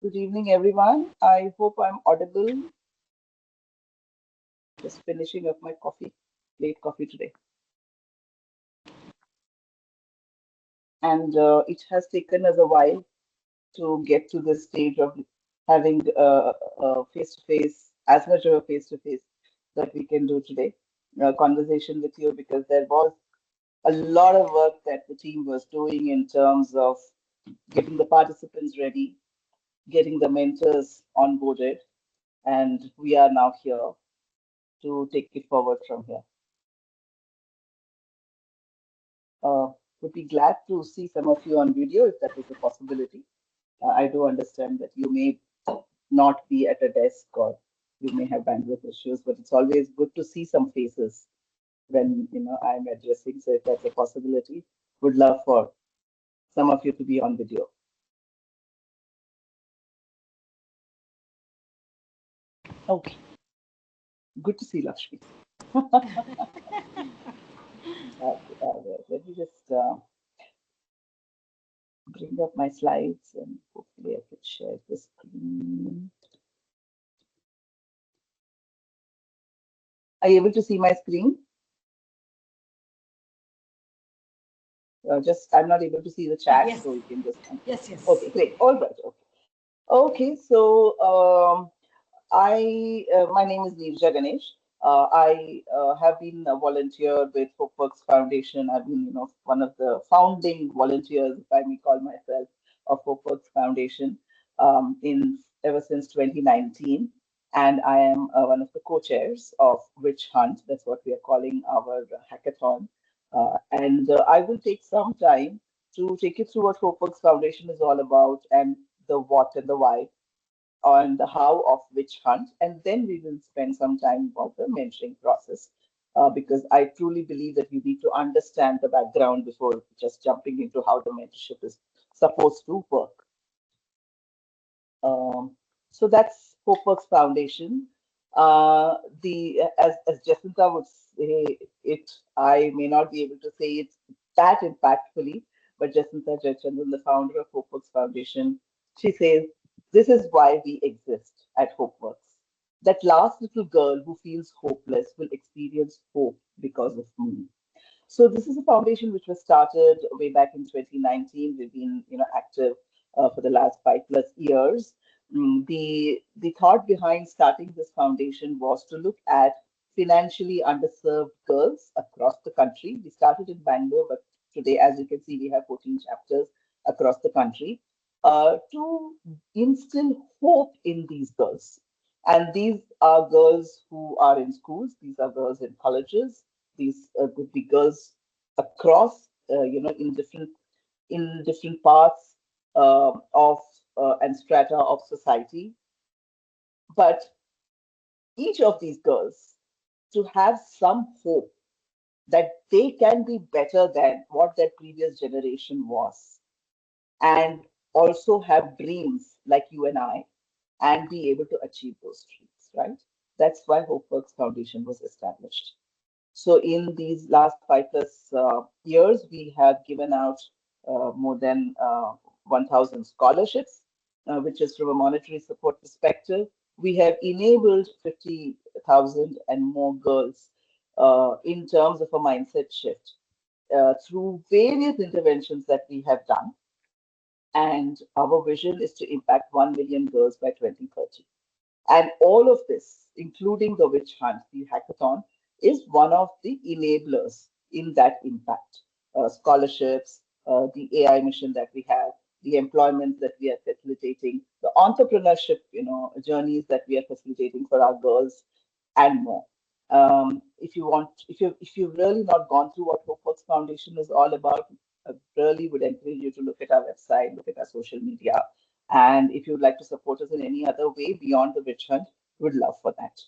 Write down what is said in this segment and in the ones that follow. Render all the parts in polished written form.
Good evening, everyone. I hope I'm audible. Just finishing up my coffee, late coffee today. And it has taken us a while to get to this stage of having a face-to-face, as much of a face-to-face that we can do today. A conversation with you because there was a lot of work that the team was doing in terms of getting the participants ready, getting the mentors onboarded, and we are now here to take it forward from here. Uh, would be glad to see some of you on video if that is a possibility. I do understand that you may not be at a desk or you may have bandwidth issues, but it's always good to see some faces when I'm addressing. So if that's a possibility, would love for some of you to be on video. Okay, good to see Lakshmi. Let me just bring up my slides and hopefully I can share the screen. Are you able to see my screen? Just I'm not able to see the chat, Yes. so you can just. Yes. Okay, great. All right. Okay. Okay. So my name is Neeraja Ganesh. I have been a volunteer with HopeWorks Foundation. I've been, one of the founding volunteers, if I may call myself, of HopeWorks Foundation in ever since 2019. And I am one of the co-chairs of WitchHunt. That's what we are calling our hackathon. And I will take some time to take you through what HopeWorks Foundation is all about and the what and the why on the how of WitchHunt, and then we will spend some time about the mentoring process because I truly believe that you need to understand the background before just jumping into how the mentorship is supposed to work. Um, so that's HopeWorks Foundation. The as Jacinta would say it, I may not be able to say it that impactfully, but Jacinta Jayachandran, the founder of HopeWorks Foundation, she says, "This is why we exist at HopeWorks. That last little girl who feels hopeless will experience hope because of me." So this is a foundation which was started way back in 2019. We've been, active for the last 5+ years. The thought behind starting this foundation was to look at financially underserved girls across the country. We started in Bangalore, but today, as you can see, we have 14 chapters across the country to instill hope in these girls. And these are girls who are in schools. These are girls in colleges. These could be girls across, in different parts of and strata of society. But each of these girls to have some hope that they can be better than what their previous generation was, and also have dreams like you and I, and be able to achieve those dreams, right? That's why HopeWorks Foundation was established. So in these last 5+ years, we have given out more than 1,000 scholarships, which is from a monetary support perspective. We have enabled 50,000 and more girls in terms of a mindset shift through various interventions that we have done. And our vision is to impact 1 million girls by 2030. And all of this, including the witch hunt, the hackathon, is one of the enablers in that impact. Scholarships, the AI mission that we have, the employment that we are facilitating, the entrepreneurship, journeys that we are facilitating for our girls, and more. If you've really not gone through what HopeWorks Foundation is all about, I really would encourage you to look at our website, look at our social media, and if you'd like to support us in any other way beyond the witch hunt, would love for that.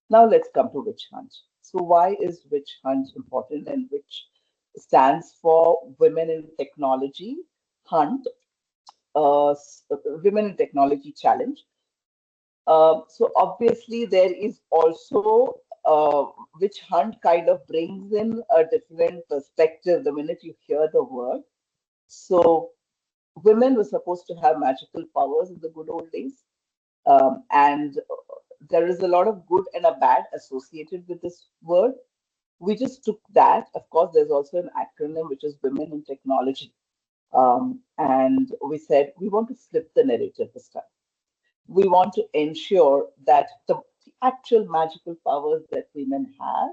Now let's come to witch hunt. So why is witch hunt important? And which stands for Women in Technology Hunt, Women in Technology Challenge. So obviously there is also which hunt kind of brings in a different perspective the minute you hear the word. So women were supposed to have magical powers in the good old days. And there is a lot of good and a bad associated with this word. We just took that. Of course, there's also an acronym which is Women in Technology. And we said we want to flip the narrative this time. We want to ensure that the actual magical powers that women have,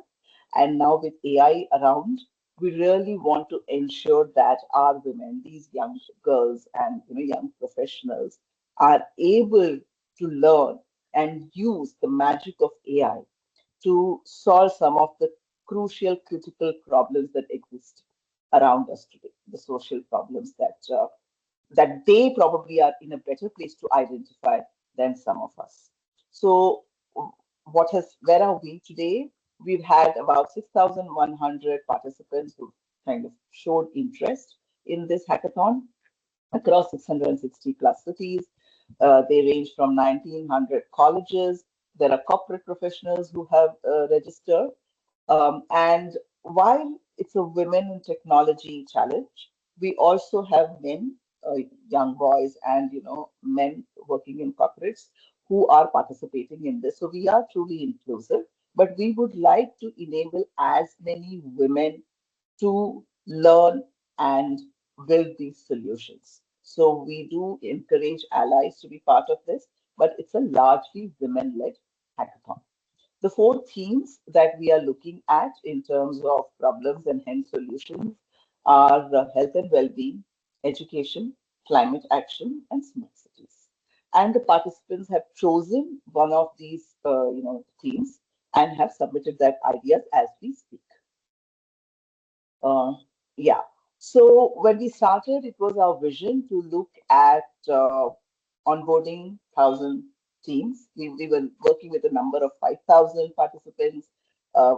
and now with AI around, we really want to ensure that our women, these young girls and young professionals, are able to learn and use the magic of AI to solve some of the crucial, critical problems that exist around us today, the social problems that they probably are in a better place to identify than some of us. So, where are we today? We've had about 6,100 participants who kind of showed interest in this hackathon across 660 plus cities. They range from 1,900 colleges. There are corporate professionals who have registered. And while it's a women in technology challenge, we also have men, young boys, and men working in corporates who are participating in this. So we are truly inclusive, but we would like to enable as many women to learn and build these solutions. So we do encourage allies to be part of this, but it's a largely women-led hackathon. The four themes that we are looking at in terms of problems and hence solutions are health and well-being, education, climate action, and smart cities. And the participants have chosen one of these, themes and have submitted their ideas as we speak. Uh, yeah. So when we started, it was our vision to look at onboarding 1,000 teams. We were working with a number of 5,000 participants,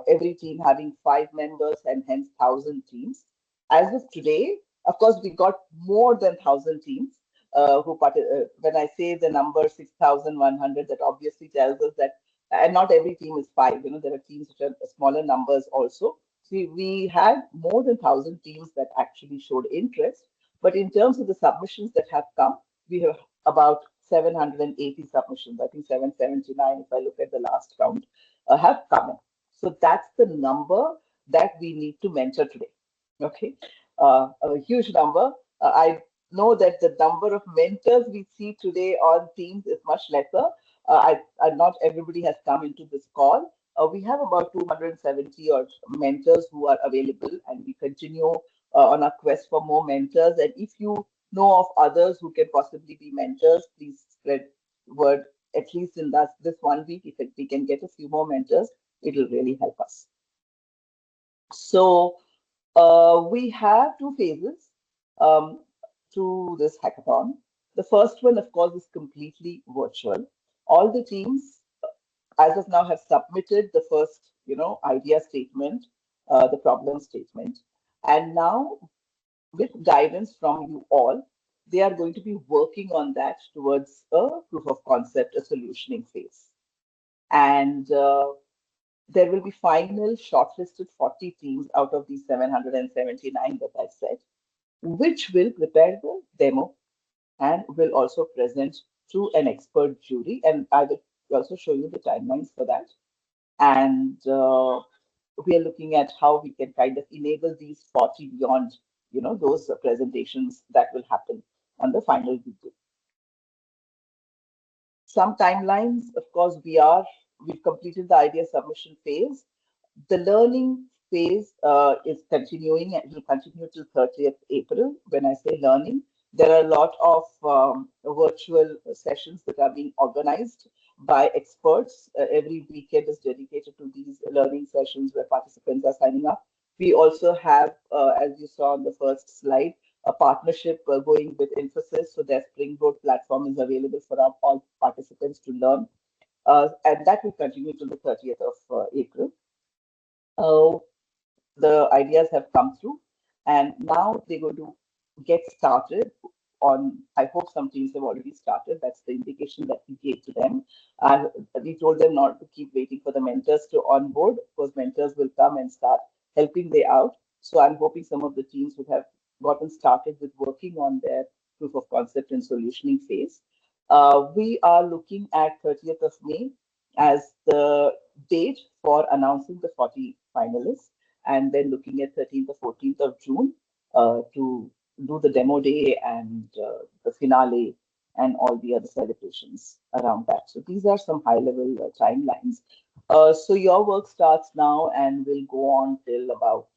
every team having 5 members and hence 1,000 teams. As of today, of course, we got more than 1,000 teams. When I say the number 6,100, that obviously tells us that, and not every team is five. There are teams which are smaller numbers also. See, we had more than 1,000 teams that actually showed interest, but in terms of the submissions that have come, we have about 780 submissions. I think 779, if I look at the last count, have come in. So that's the number that we need to mentor today. Okay, a huge number. I know that the number of mentors we see today on Teams is much lesser. Not everybody has come into this call. We have about 270 or mentors who are available, and we continue on our quest for more mentors. And if you know of others who can possibly be mentors, please spread word at least in this 1 week. If we can get a few more mentors, it will really help us. So we have two phases to this hackathon. The first one, of course, is completely virtual. All the teams, as of now, have submitted the first, idea statement, the problem statement, and now, with guidance from you all, they are going to be working on that towards a proof of concept, a solutioning phase, and there will be final shortlisted 40 teams out of these 779 that I said, which will prepare the demo and will also present to an expert jury. And I will also show you the timelines for that. And we are looking at how we can kind of enable these 40 beyond, those presentations that will happen on the final video. Some timelines, of course, we've completed the idea submission phase. The learning phase is continuing and will continue till 30th April. When I say learning, there are a lot of virtual sessions that are being organized by experts. Every weekend is dedicated to these learning sessions where participants are signing up. We also have, as you saw on the first slide, a partnership going with Infosys. So their Springboard platform is available for our all participants to learn. And that will continue till the 30th of April. Uh, the ideas have come through, and now they're going to get started on. I hope some teams have already started. That's the indication that we gave to them. And we told them not to keep waiting for the mentors to onboard, because mentors will come and start helping they out. So I'm hoping some of the teams would have gotten started with working on their proof of concept and solutioning phase. We are looking at 30th of May as the date for announcing the 40 finalists, and then looking at 13th or 14th of June to do the demo day and the finale and all the other celebrations around that. So these are some high-level timelines. So your work starts now and will go on till about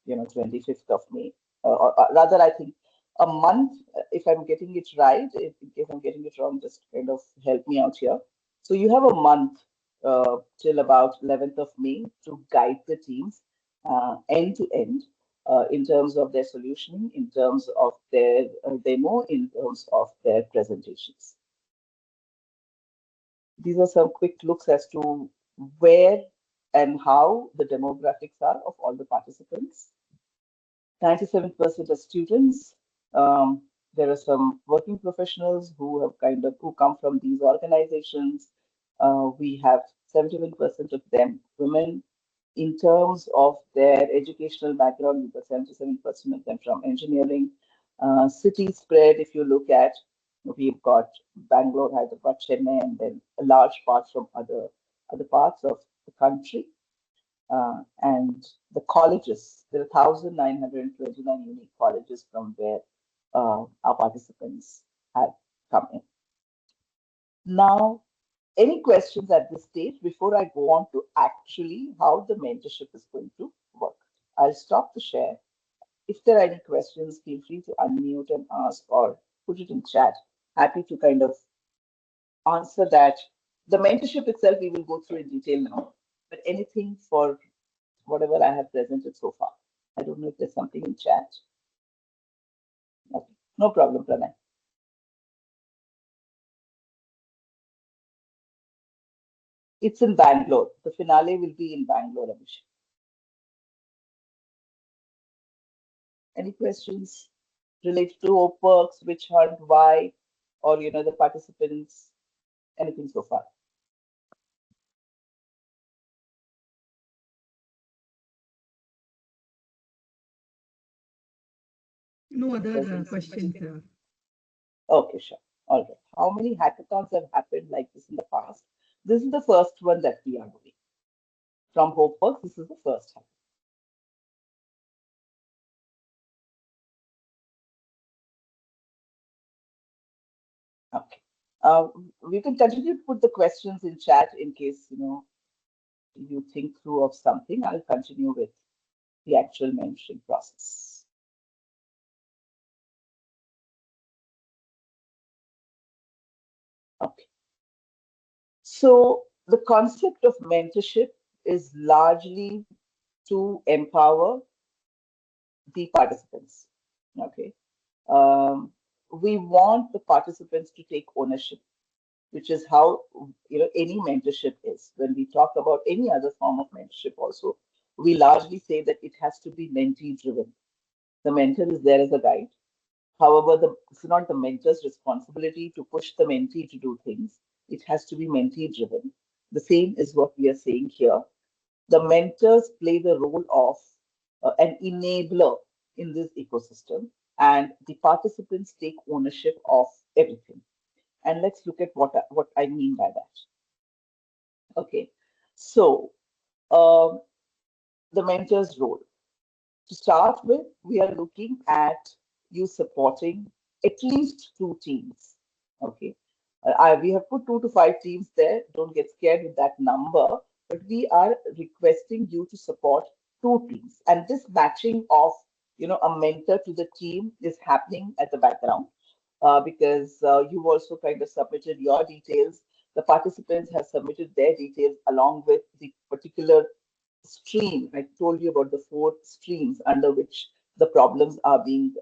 25th of May. Or rather, I think a month, if I'm getting it right. If in case I'm getting it wrong, just kind of help me out here. So you have a month till about 11th of May to guide the teams end to end in terms of their solutioning, in terms of their demo, in terms of their presentations. These are some quick looks as to where and how the demographics are of all the participants. 97% are students. There are some working professionals who have who come from these organizations. We have 71% of them women. In terms of their educational background, we've got 77% of them from engineering. City spread, if you look at, we've got Bangalore, Hyderabad, Chennai, and then a large part from other parts of the country. And the colleges, there are 1,929 unique colleges from where our participants have come in. Now, any questions at this stage before I go on to actually how the mentorship is going to work? I'll stop the share. If there are any questions, feel free to unmute and ask or put it in chat. Happy to kind of answer that. The mentorship itself, we will go through in detail now, but anything for whatever I have presented so far. I don't know if there's something in chat. Okay. No problem, Pranay. It's in Bangalore. The finale will be in Bangalore, Abhishek. Any questions related to OPERX, WitchHunt, why, or the participants, anything so far? No other questions. Okay, sure. All right. How many hackathons have happened like this in the past? This is the first one that we are doing. From HopeWorks, this is the first hackathon. Okay. We can continue to put the questions in chat in case, you think through of something. I'll continue with the actual mentoring process. Okay. So the concept of mentorship is largely to empower the participants. Okay. We want the participants to take ownership, which is how any mentorship is. When we talk about any other form of mentorship, also we largely say that it has to be mentee driven. The mentor is there as a guide. However, it's not the mentor's responsibility to push the mentee to do things. It has to be mentee driven. The same is what we are saying here. The mentors play the role of an enabler in this ecosystem, and the participants take ownership of everything. And let's look at what I mean by that. Okay, so um, the mentor's role. To start with, we are looking at you supporting at least two teams. Okay, we have put 2 to 5 teams there. Don't get scared with that number, but we are requesting you to support two teams. And this matching of a mentor to the team is happening at the background because you've also kind of submitted your details. The participants have submitted their details along with the particular stream. I told you about the 4 streams under which the problems are being,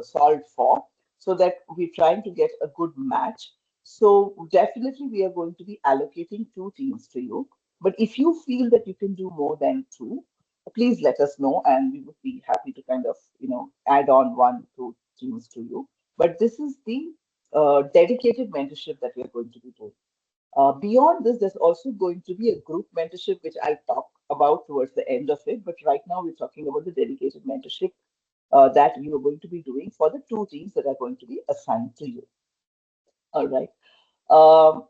solved for, so that we're trying to get a good match. So definitely we are going to be allocating 2 teams to you. But if you feel that you can do more than 2, please let us know, and we would be happy to kind of, add on 1, 2 teams to you. But this is the dedicated mentorship that we are going to be doing. Beyond this, there's also going to be a group mentorship, which I'll talk about towards the end of it. But right now, we're talking about the dedicated mentorship that you are going to be doing for the two teams that are going to be assigned to you. All right. Um,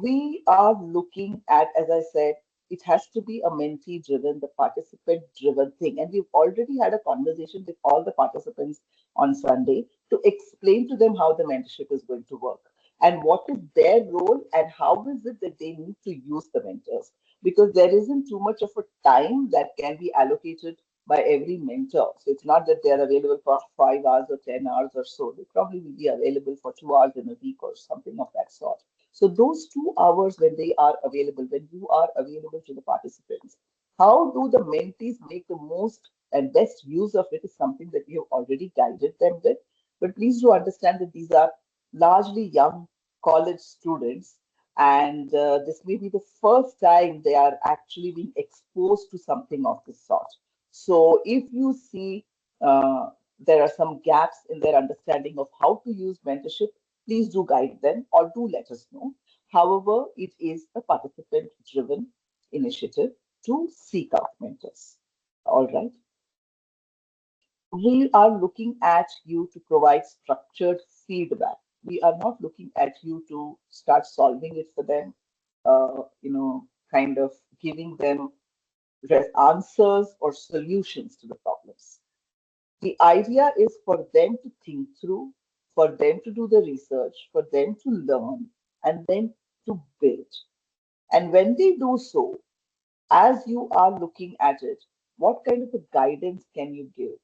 we are looking at, as I said, it has to be a mentee driven, the participant driven thing. And we've already had a conversation with all the participants on Sunday to explain to them how the mentorship is going to work and what is their role and how is it that they need to use the mentors. Because there isn't too much of a time that can be allocated by every mentor. So it's not that they're available for 5 hours or 10 hours or so. They probably will be available for 2 hours in a week or something of that sort. So those 2 hours when they are available, when you are available to the participants, how do the mentees make the most and best use of it is something that we have already guided them with. But please do understand that these are largely young college students, and this may be the first time they are actually being exposed to something of this sort. So if you see there are some gaps in their understanding of how to use mentorship, please do guide them or do let us know. However, it is a participant driven initiative to seek out mentors. All right. We are looking at you to provide structured feedback. We are not looking at you to start solving it for them, kind of giving them answers or solutions to the problems. The idea is for them to think through, for them to do the research, for them to learn, and then to build. And when they do so, as you are looking at it, what kind of a guidance can you give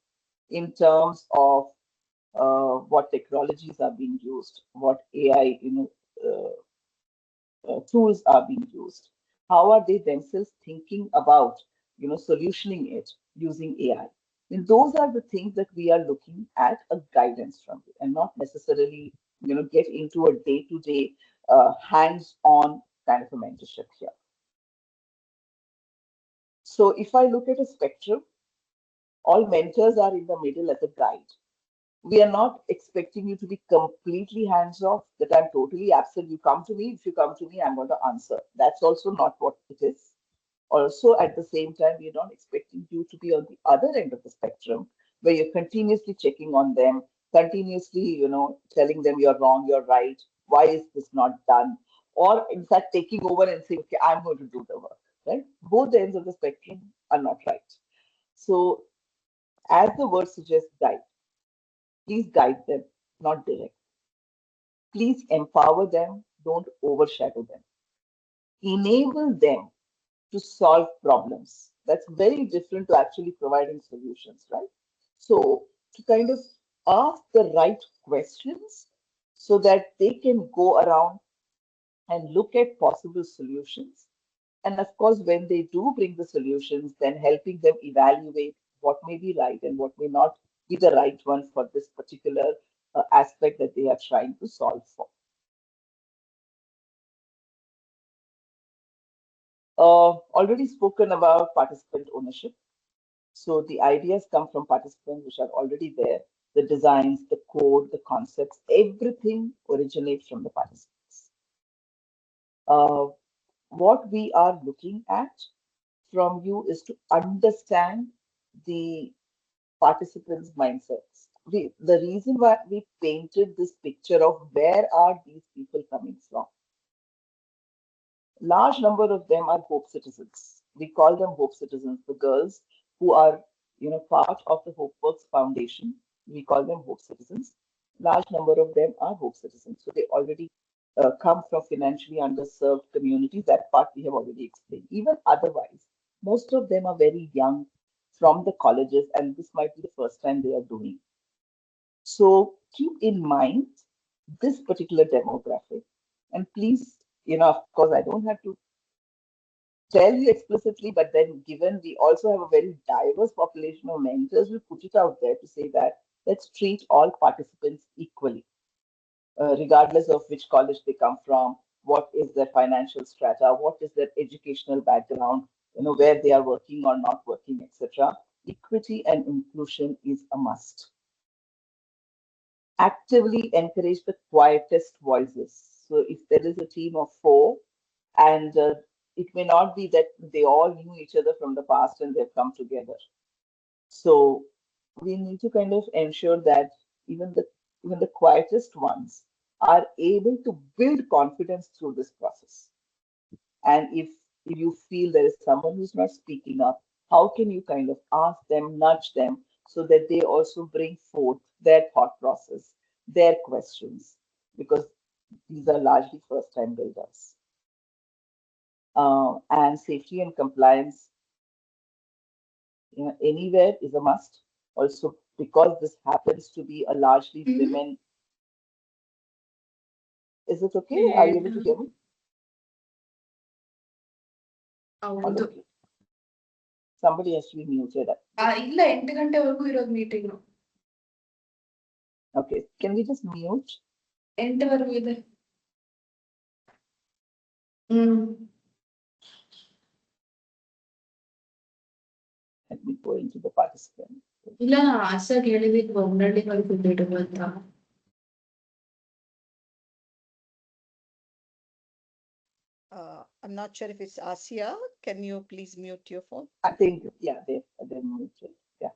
in terms of what technologies are being used, what AI, tools are being used? How are they themselves thinking about, solutioning it using AI? And those are the things that we are looking at a guidance from you, and not necessarily, get into a day-to-day, hands-on kind of a mentorship here. So if I look at a spectrum, all mentors are in the middle as a guide. We are not expecting you to be completely hands off, that I'm totally absent. You come to me, if you come to me, I'm going to answer. That's also not what it is. Also, at the same time, we're not expecting you to be on the other end of the spectrum where you're continuously checking on them, continuously, telling them you're wrong, you're right, why is this not done? Or, in fact, taking over and saying, okay, I'm going to do the work, right? Both the ends of the spectrum are not right. So, as the word suggests, guide. Please guide them, not direct. Please empower them, don't overshadow them. Enable them to solve problems. That's very different to actually providing solutions, right? So, to kind of ask the right questions so that they can go around and look at possible solutions. And of course, when they do bring the solutions, then helping them evaluate what may be right and what may not be the right one for this particular aspect that they are trying to solve for. Already spoken about participant ownership. So the ideas come from participants which are already there. The designs, the code, the concepts, everything originates from the participants. Uh, what we are looking at from you is to understand the participants' mindsets. The reason why we painted this picture of where are these people coming from, large number of them are hope citizens. We call them hope citizens, the girls who are, part of the HopeWorks Foundation. We call them hope citizens. Large number of them are hope citizens. So they already come from financially underserved communities. That part we have already explained. Even otherwise, most of them are very young from the colleges, and this might be the first time they are doing. So keep in mind this particular demographic, and please, of course, I don't have to tell you explicitly, but then given we also have a very diverse population of mentors, we put it out there to say that let's treat all participants equally, regardless of which college they come from, what is their financial strata, what is their educational background, where they are working or not working, etc. Equity and inclusion is a must. Actively encourage the quietest voices. So if there is a team of four, and it may not be that they all knew each other from the past and they've come together. So we need to kind of ensure that even the even the quietest ones are able to build confidence through this process. And if you feel there is someone who's not speaking up, how can you kind of ask them, nudge them, so that they also bring forth their thought process, their questions, because these are largely first time builders. And safety and compliance, anywhere is a must. Also, because this happens to be a largely Mm-hmm. women. Is it okay? Are you able to And hear me? ಹೌದು. Hello? Somebody has to be muted. ಇಲ್ಲ 8 ಗಂಟೆವರೆಗೂ ಇರೋದು meeting. Okay, can we just mute? 8ವರೆಗೂ ಇದೆ. ಹ್ಮ್. Let me go into the participant. ಇಲ್ಲ ಆಸಾಗ್ ಹೇಳಿದೀನಿ ಬೊಮ್ಮನಹಳ್ಳಿವರೆಗೂ ಬಿಡು ಅಂತ. I'm not sure if it's Asia. Can you please mute your phone? I think, yeah, they're muted. Yeah.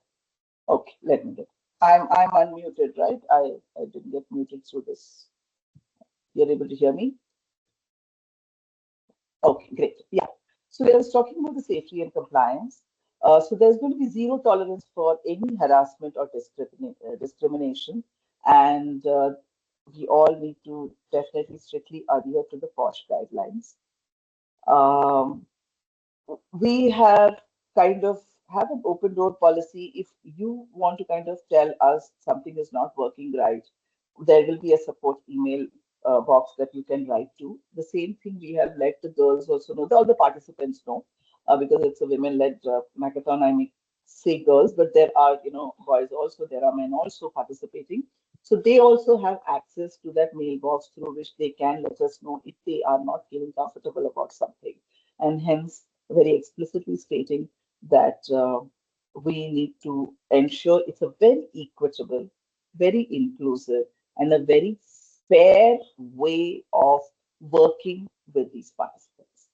Okay, let me get. I'm unmuted, right? I didn't get muted through this. You're able to hear me? Okay, great. Yeah. So I was talking about the safety and compliance. So there's going to be zero tolerance for any harassment or discrimination, and we all need to definitely strictly adhere to the POSH guidelines. Um, we have kind of have an open door policy. If you want to kind of tell us something is not working right, there will be a support email box that you can write to. The same thing we have let the girls also know, all the participants know, because it's a women-led hackathon. I may say girls, but there are, boys also, there are men also participating. So they also have access to that mailbox through which they can let us know if they are not feeling comfortable about something. And hence, very explicitly stating that we need to ensure it's a very equitable, very inclusive, and a very fair way of working with these participants.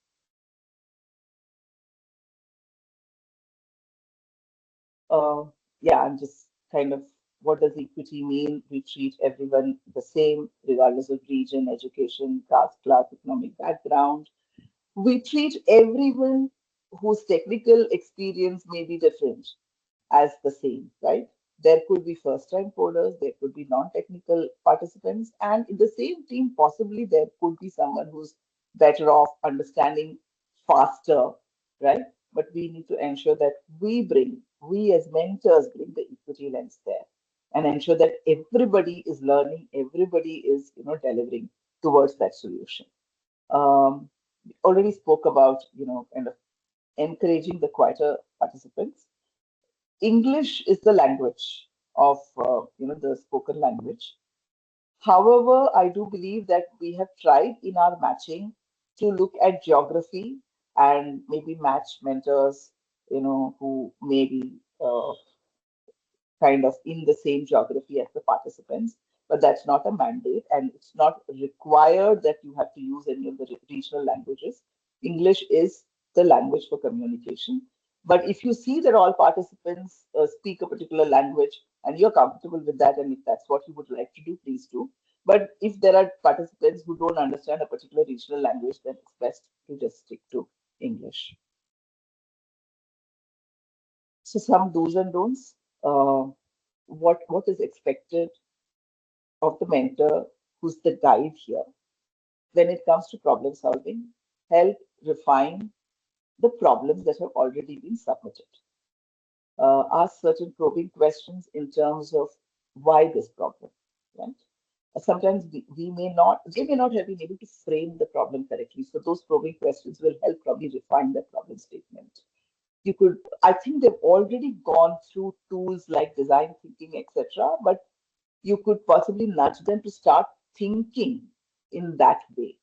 Uh, yeah, and just kind of what does equity mean? We treat everyone the same, regardless of region, education, caste, class, economic background. We treat everyone whose technical experience may be different as the same, right? There could be first time coders, there could be non technical participants, and in the same team, possibly there could be someone who's better off understanding faster, right? But we need to ensure that we as mentors bring the equity lens there and ensure that everybody is learning, everybody is, delivering towards that solution. Already spoke about, kind of encouraging the quieter participants. English is the language of the spoken language. However, I do believe that we have tried in our matching to look at geography and maybe match mentors, who may be kind of in the same geography as the participants, but that's not a mandate and it's not required that you have to use any of the regional languages. English is the language for communication. But if you see that all participants speak a particular language and you're comfortable with that, and if that's what you would like to do, please do. But if there are participants who don't understand a particular regional language, then it's best to just stick to English. So some do's and don'ts. What is expected of the mentor who's the guide here when it comes to problem solving? Help refine the problems that have already been submitted. Ask certain probing questions in terms of why this problem, right? Sometimes we may not, they may not have been able to frame the problem correctly. So those probing questions will help probably refine the problem statement. You could, I think they've already gone through tools like design thinking, etc. But you could possibly nudge them to start thinking in that way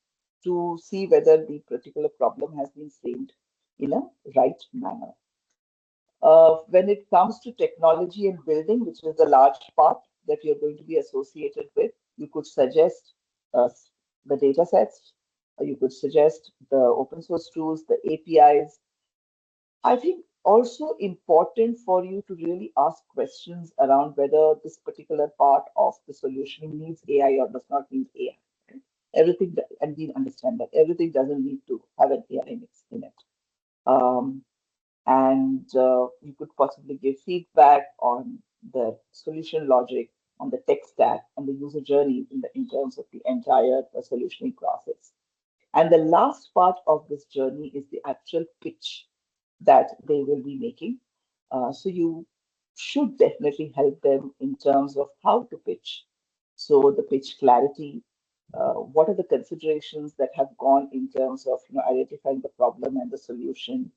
to see whether the particular problem has been framed in a right manner. When it comes to technology and building, which is the large part that you're going to be associated with, you could suggest the data sets, you could suggest the open source tools, the APIs. I think also important for you to really ask questions around whether this particular part of the solution needs AI or does not need AI. Right? And we understand that everything doesn't need to have an AI mix in it. Um, and you could possibly give feedback on the solution logic, on the tech stack, on the user journey in terms of the entire solutioning process. And the last part of this journey is the actual pitch that they will be making. So you should definitely help them in terms of how to pitch. So the pitch clarity, what are the considerations that have gone in terms of identifying the problem and the solution,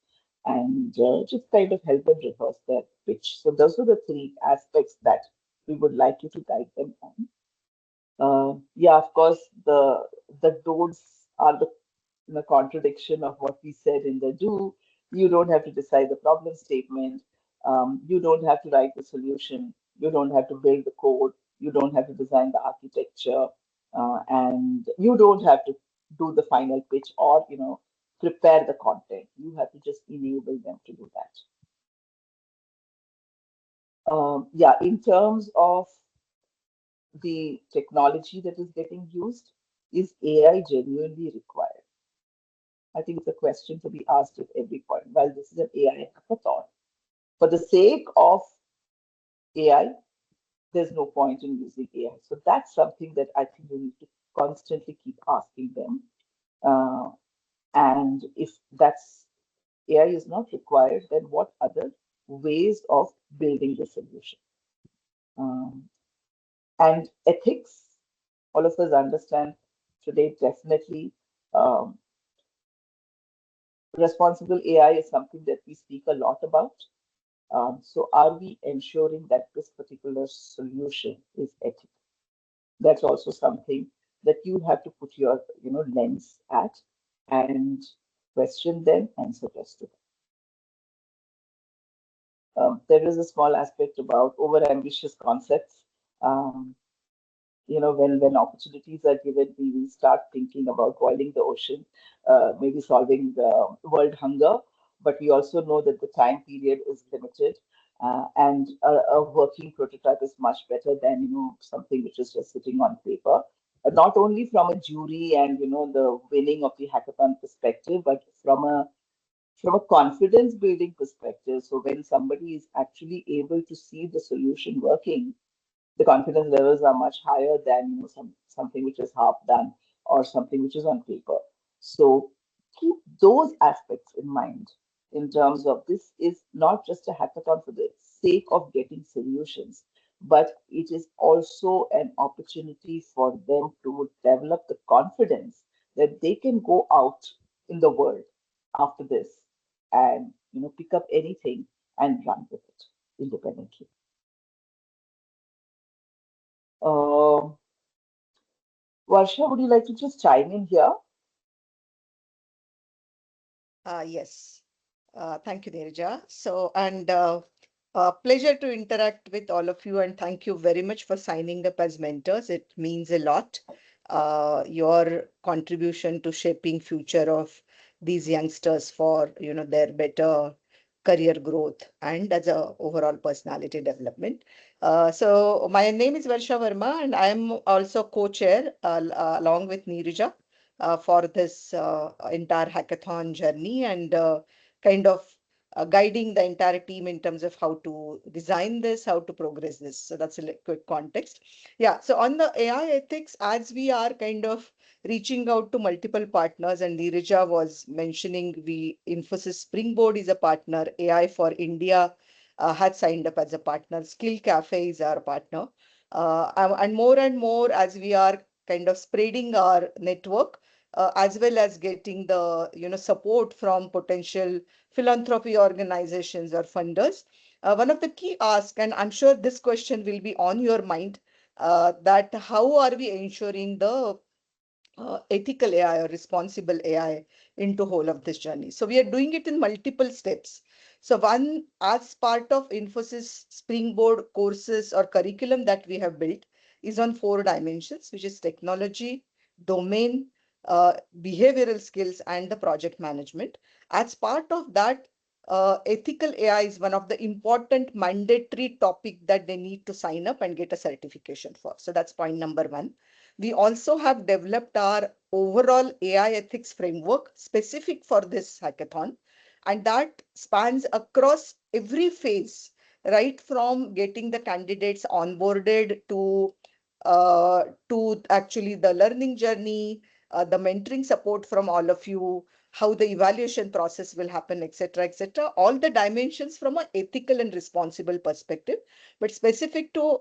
and just kind of help them rehearse their pitch. So those are the three aspects that we would like you to guide them on. Yeah, of course, the don'ts are the contradiction of what we said in the do. You don't have to decide the problem statement. You don't have to write the solution. You don't have to build the code. You don't have to design the architecture, and you don't have to do the final pitch or prepare the content. You have to just enable them to do that. Yeah, in terms of the technology that is getting used, is AI genuinely required? I think it's a question to be asked at every point. While this is an AI hackathon, for the sake of AI, there's no point in using AI. So that's something that I think we need to constantly keep asking them. Uh, and if that's AI is not required, then what other ways of building the solution? Um, and ethics, all of us understand today definitely. Um, Responsible AI is something that we speak a lot about. So are we ensuring that this particular solution is ethical? That's also something that you have to put your lens at and question them and suggest to them. There is a small aspect about over-ambitious concepts. Um, when opportunities are given, we will start thinking about boiling the ocean, maybe solving the world hunger. But we also know that the time period is limited, and a working prototype is much better than something which is just sitting on paper. Not only from a jury and the winning of the hackathon perspective, but from a confidence building perspective. So when somebody is actually able to see the solution working, the confidence levels are much higher than something which is half done or something which is on paper. So keep those aspects in mind in terms of this is not just a hackathon for the sake of getting solutions, but it is also an opportunity for them to develop the confidence that they can go out in the world after this and pick up anything and run with it independently. Um, Varsha, would you like to just chime in here? Yes. Thank you, Neeraja. So, and pleasure to interact with all of you, and thank you very much for signing up as mentors. It means a lot. Your contribution to shaping future of these youngsters for their better career growth and as a overall personality development. So my name is Varsha Verma, and I'm also co-chair along with Neeraja for this entire hackathon journey and kind of guiding the entire team in terms of how to design this, how to progress this. So that's a quick context. Yeah. So on the AI ethics, as we are kind of reaching out to multiple partners, and Neeraja was mentioning, we Infosys Springboard is a partner, AI for India had signed up as a partner, Skill Cafe is our partner. And more as we are kind of spreading our network, as well as getting the support from potential philanthropy organizations or funders. One of the key asks, and I'm sure this question will be on your mind, that how are we ensuring the ethical AI or responsible AI into whole of this journey. So we are doing it in multiple steps. So one, as part of Infosys Springboard courses or curriculum that we have built is on 4 dimensions, which is technology, domain, behavioral skills, and the project management. As part of that, ethical AI is one of the important mandatory topic that they need to sign up and get a certification for. So that's point number one. We also have developed our overall AI ethics framework specific for this hackathon, and that spans across every phase, right from getting the candidates onboarded to actually the learning journey, the mentoring support from all of you, how the evaluation process will happen, etc., etc. All the dimensions from an ethical and responsible perspective, but specific to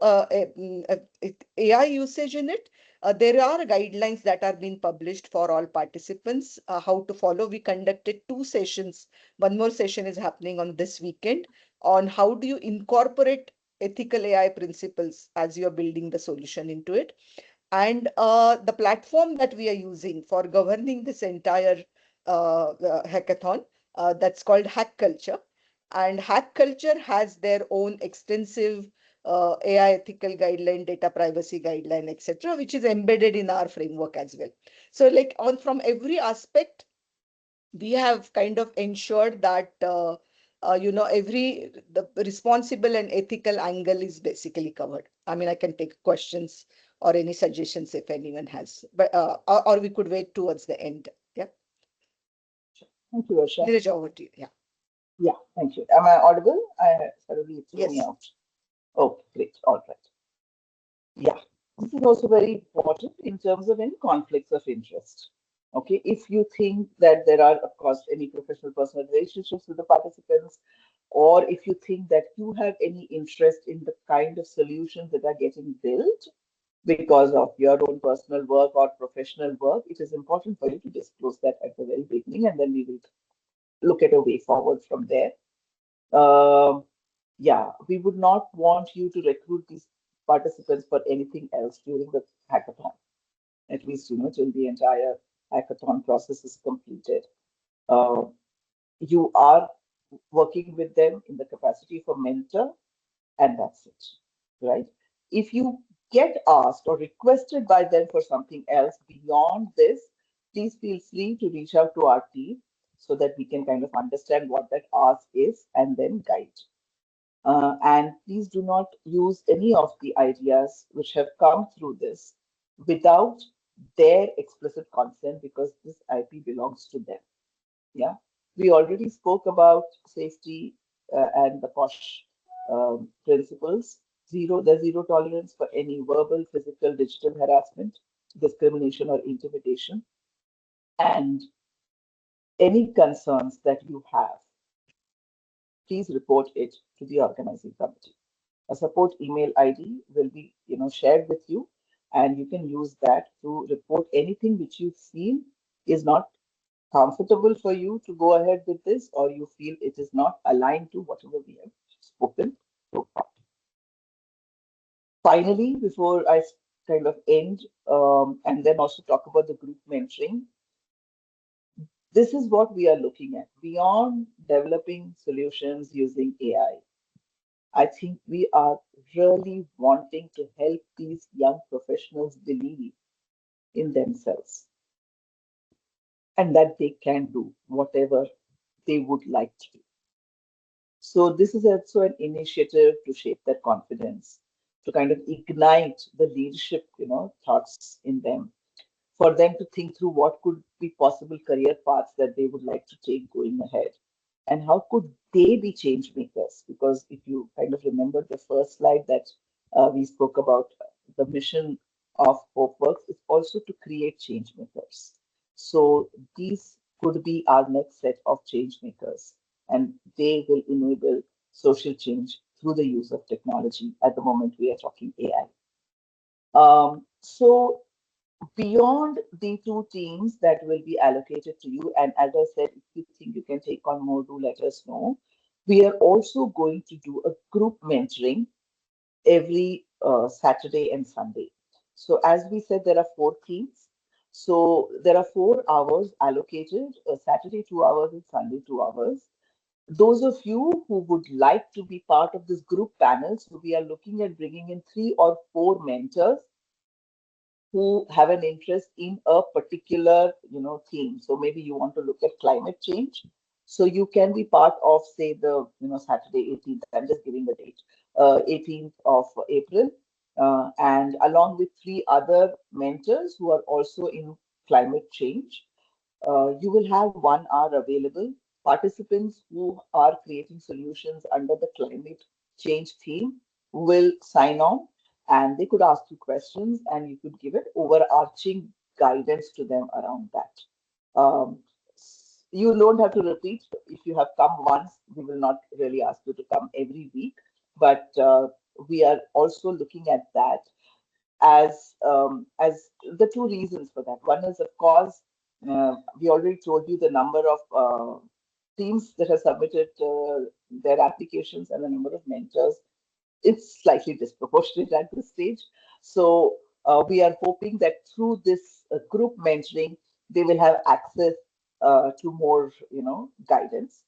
AI usage in it. There are guidelines that are being published for all participants, how to follow. We conducted 2 sessions. One more session is happening on this weekend on how do you incorporate ethical AI principles as you're building the solution into it. And the platform that we are using for governing this entire hackathon, that's called Hack Culture. And Hack Culture has their own extensive AI ethical guideline, data privacy guideline, etc., which is embedded in our framework as well. So, like on from every aspect, we have kind of ensured that every the responsible and ethical angle is basically covered. I mean, I can take questions or any suggestions if anyone has, but or we could wait towards the end. Yeah, Thank you, Varsha. Neeraj, over to you. Yeah. Yeah, thank you. Am I audible? Suddenly it threw me Yes. out. Okay, great. All right. Yeah, this is also very important in terms of any conflicts of interest. Okay, if you think that there are, of course, any professional personal relationships with the participants, or if you think that you have any interest in the kind of solutions that are getting built because of your own personal work or professional work, it is important for you to disclose that at the very beginning, and then we will look at a way forward from there. Um, yeah, we would not want you to recruit these participants for anything else during the hackathon, at least, till the entire hackathon process is completed. Uh, you are working with them in the capacity for mentor, and that's it, right? If you get asked or requested by them for something else beyond this, please feel free to reach out to our team so that we can kind of understand what that ask is and then guide. And please do not use any of the ideas which have come through this without their explicit consent, because this IP belongs to them. Yeah. We already spoke about safety and the POSH principles. Zero tolerance for any verbal, physical, digital harassment, discrimination, or intimidation. And any concerns that you have, please report it to the organizing committee. A support email ID will be, shared with you, and you can use that to report anything which you feel is not comfortable for you to go ahead with this, or you feel it is not aligned to whatever we have spoken so far. Finally, before I kind of end, and then also talk about the group mentoring, this is what we are looking at. Beyond developing solutions using AI, I think we are really wanting to help these young professionals believe in themselves and that they can do whatever they would like to do. So, this is also an initiative to shape their confidence, to kind of ignite the leadership, thoughts in them, for them to think through what could be possible career paths that they would like to take going ahead. And how could they be change makers? Because if you kind of remember the first slide that we spoke about, the mission of HopeWorks is also to create change makers. So these could be our next set of change makers, and they will enable social change through the use of technology. At the moment, we are talking AI. So beyond the two teams that will be allocated to you, and as I said, if you think you can take on more, do let us know. We are also going to do a group mentoring every Saturday and Sunday. So as we said, there are 4 teams. So there are 4 hours allocated, Saturday 2 hours and Sunday 2 hours. Those of you who would like to be part of this group panel, so we are looking at bringing in 3 or 4 mentors who have an interest in a particular theme. So maybe you want to look at climate change, So you can be part of, say, the Saturday 18th. I'm just giving the date, 18th of April, and along with three other mentors who are also in climate change. You will have 1 hour available. Participants who are creating solutions under the climate change theme will sign on, and they could ask you questions and you could give an overarching guidance to them around that. You don't have to repeat. If you have come once, we will not really ask you to come every week, but we are also looking at that as the two reasons for that. One is, of course, we already told you the number of teams that have submitted their applications and the number of mentors. It's slightly disproportionate at this stage. So we are hoping that through this group mentoring, they will have access to more, guidance.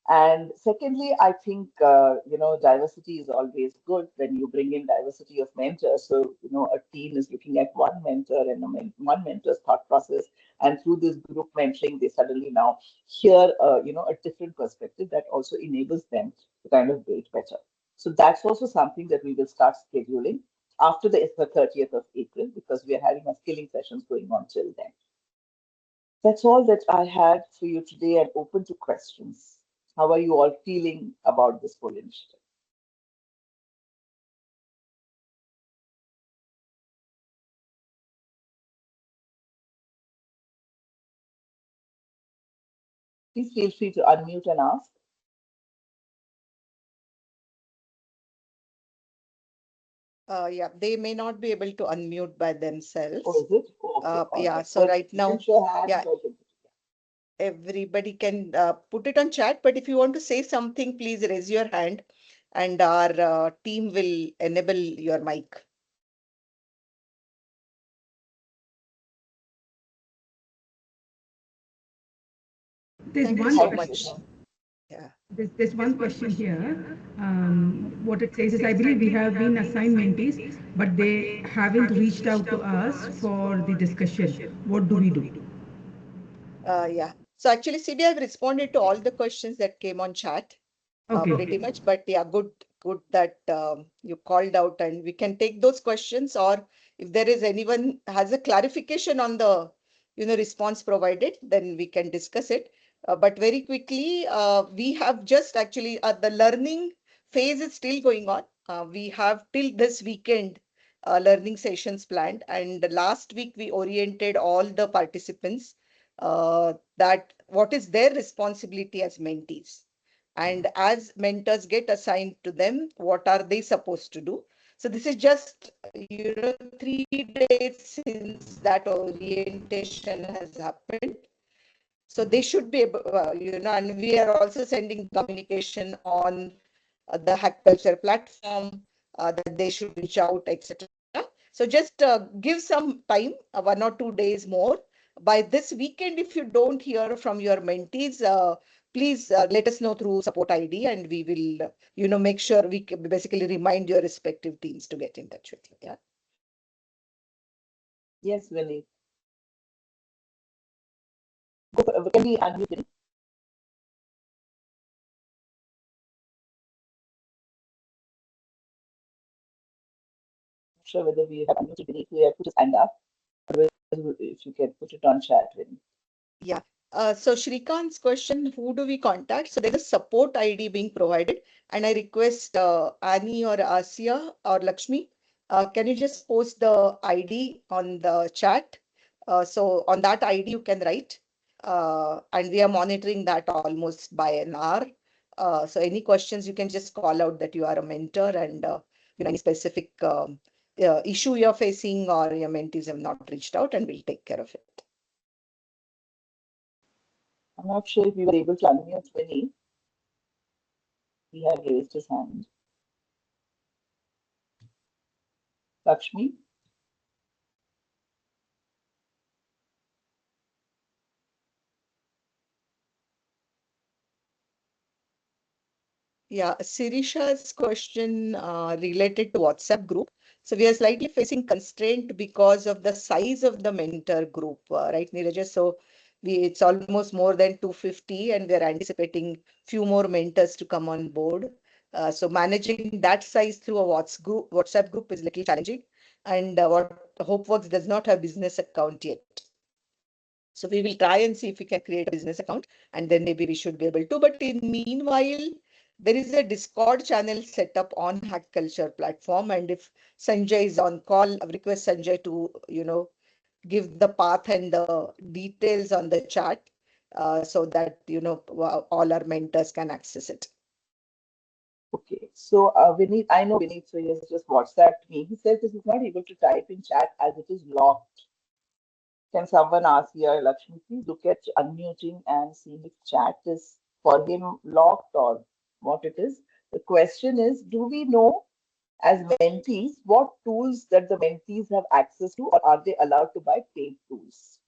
And secondly, I think diversity is always good when you bring in diversity of mentors. So a team is looking at one mentor and one mentor's thought process, and through this group mentoring, they suddenly now hear a different perspective that also enables them to kind of build better. So that's also something that we will start scheduling after the 30th of April, because we are having our skilling sessions going on till then. That's all that I had for you today and open to questions. How are you all feeling about this whole initiative? Please feel free to unmute and ask. Yeah, they may not be able to unmute by Or themselves. is it? Oh, okay, all Yeah, right. so Well, right you can now, show hands. yeah, I can. everybody can put it on chat, but if you want to say something, please raise your hand and our team will enable your mic. There's Thank you one so Thank you, much. question. Sister. Yeah. There's one question here. What it says is, I believe we have been assigned mentees, but they haven't reached out to us for the discussion. What do we do? Yeah. So actually, Sibi, I've responded to all the questions that came on chat, Okay. pretty much. But yeah, good that you called out, and we can take those questions. Or if there is anyone has a clarification on the, response provided, then we can discuss it. But very quickly, we have just actually the learning phase is still going on. We have till this weekend learning sessions planned, and last week we oriented all the participants that what is their responsibility as mentees, and as mentors get assigned to them, what are they supposed to do. So this is just 3 days since that orientation has happened, so they should be able, and we are also sending communication on the hack culture platform, that they should reach out, etc. So just give some time, 1 or 2 days more. By this weekend, if you don't hear from your mentees, please let us know through support ID, and we will, make sure we basically remind your respective teams to get in touch with you. Yeah. Yes, Vinny. Can we unmute Vinny? Not sure whether we have unmuted Vinny. If we have put his hand up, if you can put it on chat, Vinny. Yeah. So Shrikant's question, who do we contact? So there's a support ID being provided, and I request Annie or Asia or Lakshmi, can you just post the ID on the chat? So on that ID you can write, and we are monitoring that almost by an hour. So any questions you can just call out that you are a mentor, and any specific issue you're facing or your mentees have not reached out, and we'll take care of it. I'm not sure if we were able to unmute Vinny. He had raised his hand. Lakshmi? Yeah, Sirisha's question related to WhatsApp group. So we are slightly facing constraint because of the size of the mentor group, right, Neeraja? So It's almost more than 250, and we're anticipating few more mentors to come on board. So managing that size through a WhatsApp group is little challenging. And what HopeWorks does not have business account yet. So we will try and see if we can create a business account, and then maybe we should be able to. But in meanwhile, there is a Discord channel set up on Hack Culture platform. And if Sanjay is on call, I request Sanjay to, give the path and the details on the chat, so that, all our mentors can access it. Okay, so Vineet, I know Vineet, so he has just WhatsApped me. He says this is not able to type in chat as it is locked. Can someone ask here, Lakshmi, please look at unmuting and seeing if chat is for him locked or what it is. The question is, do we know as mentees what tools that the mentees have access to, or are they allowed to buy paid tools?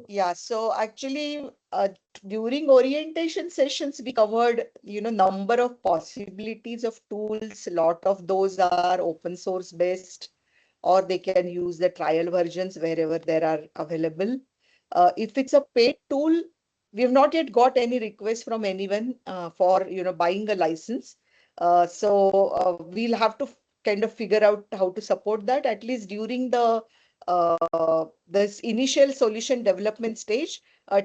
Yeah, so actually, during orientation sessions, we covered, number of possibilities of tools. A lot of those are open source based, or they can use the trial versions wherever there are available. If it's a paid tool, we have not yet got any request from anyone for, buying a license. So we'll have to kind of figure out how to support that, at least during this initial solution development stage.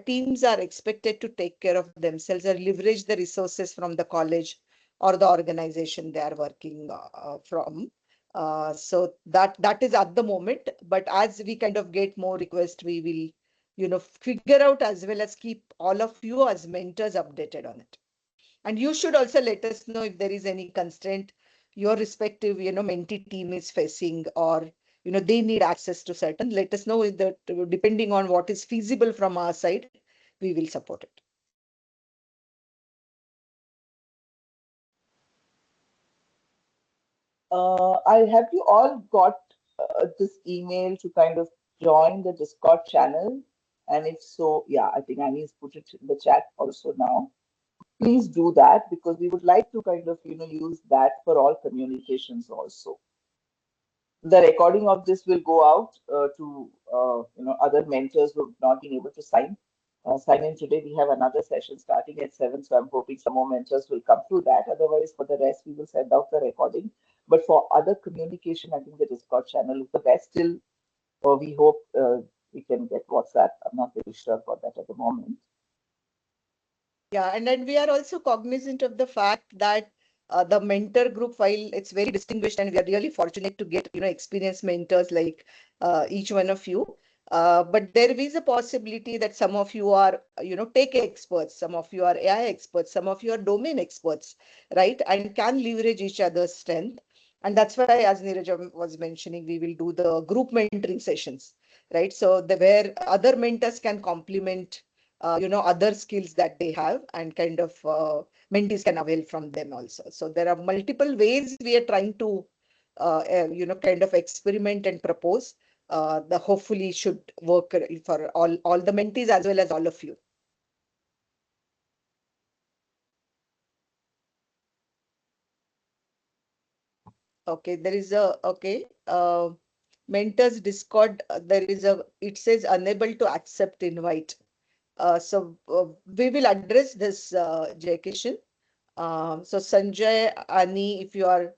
Teams are expected to take care of themselves or leverage the resources from the college or the organization they are working from. So that is at the moment, but as we kind of get more requests, we will, figure out as well as keep all of you as mentors updated on it. And you should also let us know if there is any constraint your respective, mentee team is facing, or, they need access to certain. Let us know that depending on what is feasible from our side, we will support it. I have you all got this email to kind of join the Discord channel? And if so, yeah, I think Annie's put it in the chat also now. Please do that because we would like to kind of, use that for all communications also. The recording of this will go out to, other mentors who have not been able to sign in today. We have another session starting at 7, so I'm hoping some more mentors will come through that. Otherwise, for the rest, we will send out the recording. But for other communication, I think the Discord channel is the best still, or we hope we can get WhatsApp. I'm not very sure about that at the moment. Yeah, and then we are also cognizant of the fact that the mentor group, while it's very distinguished, and we are really fortunate to get, experienced mentors like each one of you. But there is a possibility that some of you are, tech experts, some of you are AI experts, some of you are domain experts, right? And can leverage each other's strength. And that's why, as Neeraja was mentioning, we will do the group mentoring sessions, right? So where other mentors can complement other skills that they have, and kind of mentees can avail from them also. So there are multiple ways we are trying to kind of experiment and propose. The hopefully should work for all the mentees as well as all of you. Okay, there is a mentors Discord. There is it says unable to accept invite. So we will address this, Jai Kishan. So Sanjay, Ani, if you are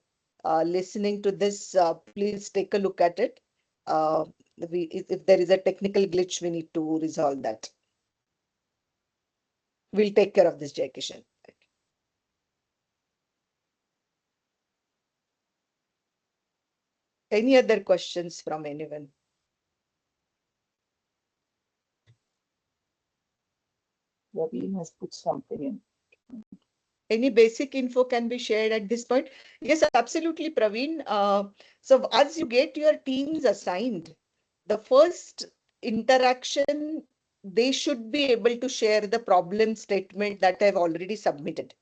listening to this, please take a look at it. Uh, if there is a technical glitch, we need to resolve that. We'll take care of this, Jai Kishan. Any other questions from anyone? Raveen has put something in. Any basic info can be shared at this point? Yes, absolutely, Praveen. So as you get your teams assigned, the first interaction, they should be able to share the problem statement that I've already submitted,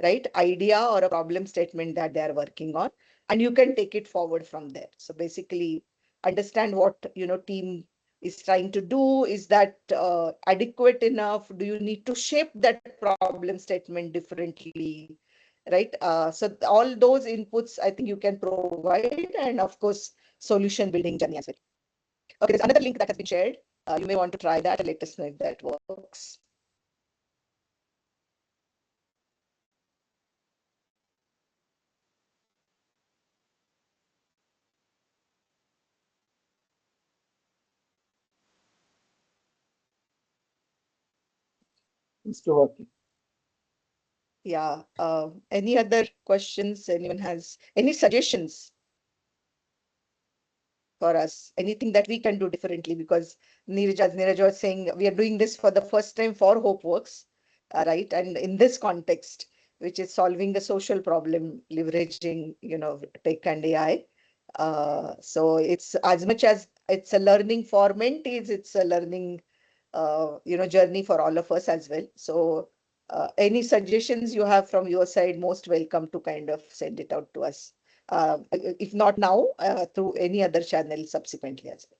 right? Idea or a problem statement that they are working on, and you can take it forward from there. So basically, understand what team is trying to do. Is that adequate enough? Do you need to shape that problem statement differently, right? So all those inputs I think you can provide, and of course, solution building journey as well. Okay, there's another link that has been shared. You may want to try that and let us know if that works. It's still working. Yeah. Any other questions? Anyone has any suggestions for us? Anything that we can do differently? Because as Neeraja was saying, we are doing this for the first time for HopeWorks, right? And in this context, which is solving a social problem, leveraging, tech and AI. So it's as much as it's a learning for mentees, it's a learning, journey for all of us as well. So any suggestions you have from your side, most welcome to kind of send it out to us. If not now, through any other channel subsequently as well.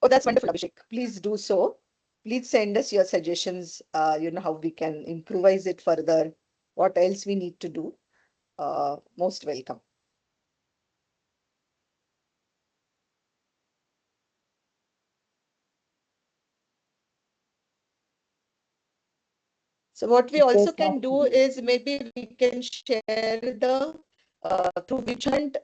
Oh, that's wonderful, Abhishek. Please do so. Please send us your suggestions, how we can improvise it further, what else we need to do. Most welcome. So what we If also there's can do nothing, is maybe we can share the through WitchHunt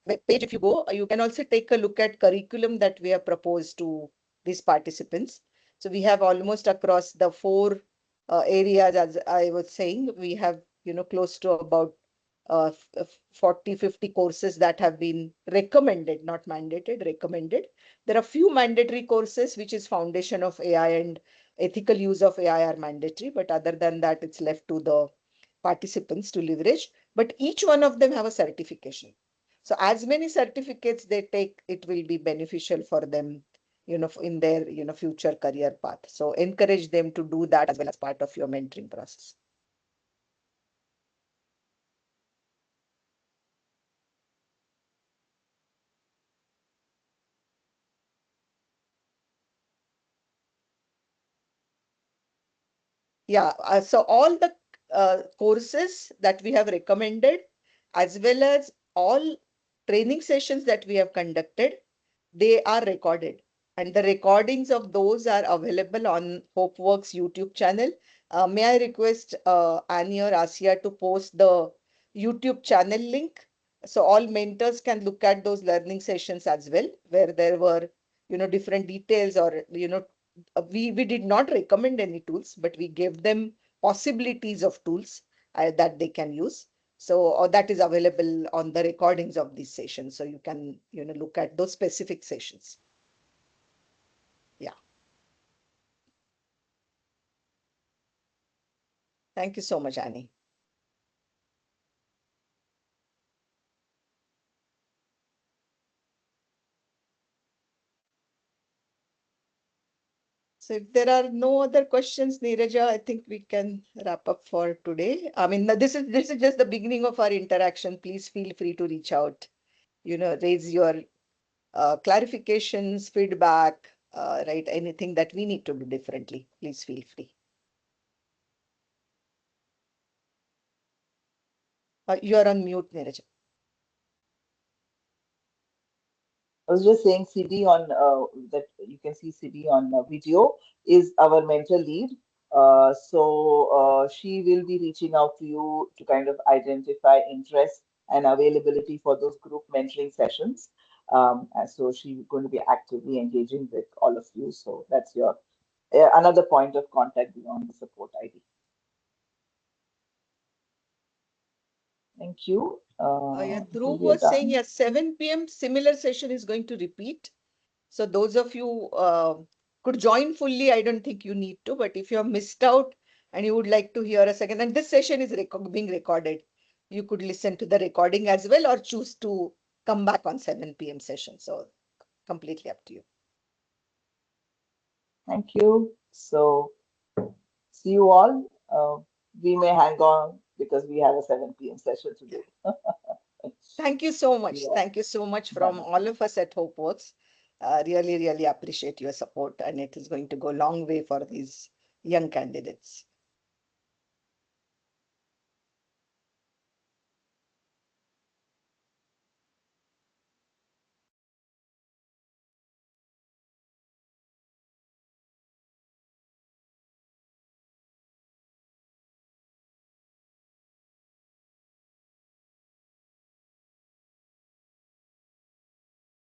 web page. If you go, you can also take a look at curriculum that we have proposed to these participants. So we have almost across the four areas, as I was saying, we have close to about 40, 50 courses that have been recommended, not mandated, recommended. There are few mandatory courses, which is Foundation of AI and ethical use of AI are mandatory, but other than that, it's left to the participants to leverage. But each one of them have a certification. So as many certificates they take, it will be beneficial for them, in their, future career path. So encourage them to do that as well as part of your mentoring process. Yeah, so all the courses that we have recommended, as well as all training sessions that we have conducted, they are recorded. And the recordings of those are available on HopeWorks YouTube channel. May I request Annie or Asia to post the YouTube channel link so all mentors can look at those learning sessions as well, where there were, different details or, we did not recommend any tools, but we gave them possibilities of tools that they can use. So that is available on the recordings of these sessions. So you can, look at those specific sessions. Yeah. Thank you so much, Annie. So if there are no other questions, Neeraja, I think we can wrap up for today. I mean, this is just the beginning of our interaction. Please feel free to reach out, raise your clarifications, feedback, right? Anything that we need to do differently, please feel free. You are on mute, Neeraja. I was just saying CD on that you can see CD on video is our mentor lead. So she will be reaching out to you to kind of identify interest and availability for those group mentoring sessions. And so she's going to be actively engaging with all of you. So that's your another point of contact beyond the support ID. Thank you. Yeah, I think Dhruv we are was saying, done. yes, 7 p.m. similar session is going to repeat. So those of you could join fully, I don't think you need to, but if you have missed out and you would like to hear a second, and this session is being recorded, you could listen to the recording as well or choose to come back on 7 p.m. session. So completely up to you. Thank you. So see you all. We may hang on because we have a 7 p.m. session Thank you so See much. you all. Thank you so much Bye from bye. all of us at HopeWorks. Really, really appreciate your support, and it is going to go a long way for these young candidates.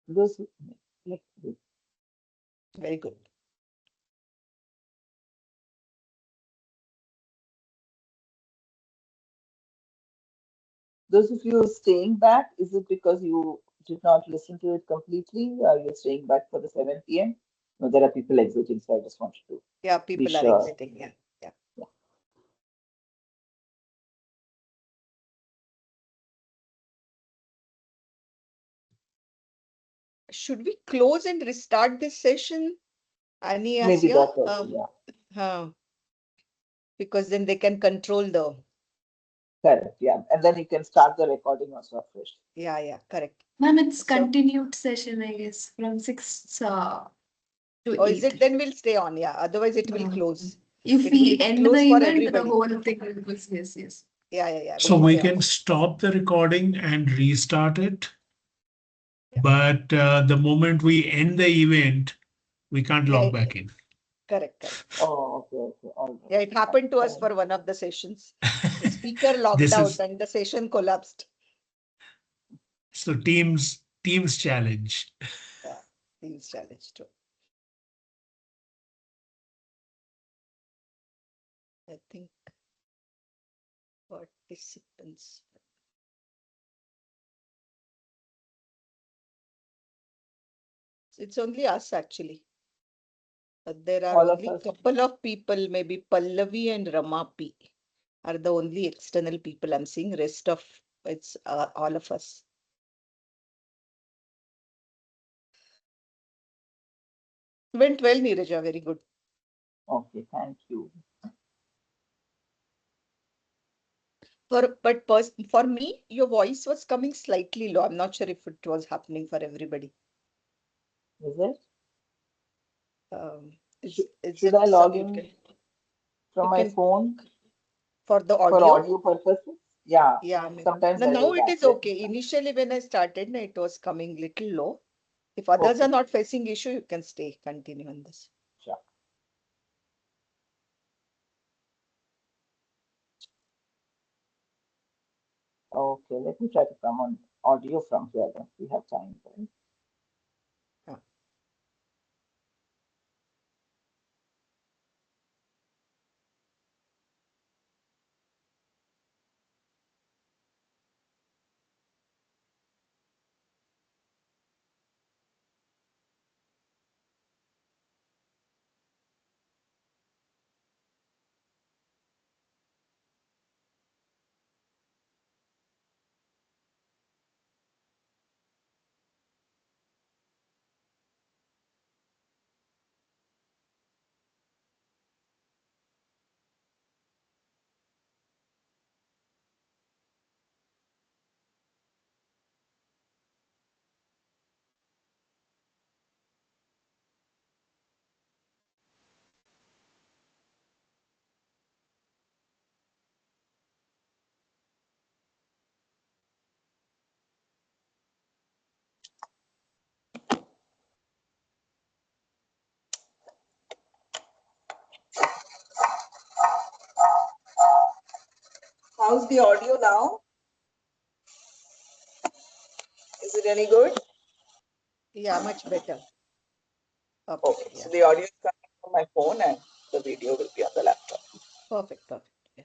Those who, like, Very good. those of you staying back, is it because you did not listen to it completely? Are you staying back for the 7 p.m.? No, there are people exiting, so I just wanted to Yeah, be people are sure. exiting. Yeah, yeah. Yeah. Should we close and restart this session, Annie, Maybe Asya? that also, yeah. Because then they can control the. Correct, yeah. And then you can start the recording also afresh. Yeah, correct. Ma'am, it's So, continued session, I guess, from 6 to or is 8. it then we'll stay on? Yeah, otherwise it will close. If It will we end the close for event, the everybody. whole thing will close. Yes, yes. Yeah, So we'll we stay on. can stop the recording and restart it. Yeah. But the moment we end the event, we can't Yeah, log back in. correct. Oh, okay, all right. Yeah, it happened to us Fine. for one of the sessions. The speaker logged This out is and the session collapsed. so Teams challenge. Yeah, Teams challenge too. I think participants. It's only us actually. There are All of only us. couple of people, maybe Pallavi and Rama P are the only external people I'm seeing. Rest of it's all of us. Went well, Neeraja. Very good. Okay, thank you. For me, your voice was coming slightly low. I'm not sure if it was happening for everybody. Is it? Um, Should, is should it I some log you in can from my phone for the for audio? audio purposes? Yeah, Yeah, sometimes I now do it that. is Let me okay. try. Initially, when I started, it was coming little low. If others are Okay, not facing issue, you can continue on this. sure. Okay, let me try to come on audio from here then. We have time, right? Yeah. How's the audio now? Is it any good? Yeah, much better. Okay, Okay, yeah. so the audio is coming from my phone and the video will be on the laptop. Perfect. Yeah.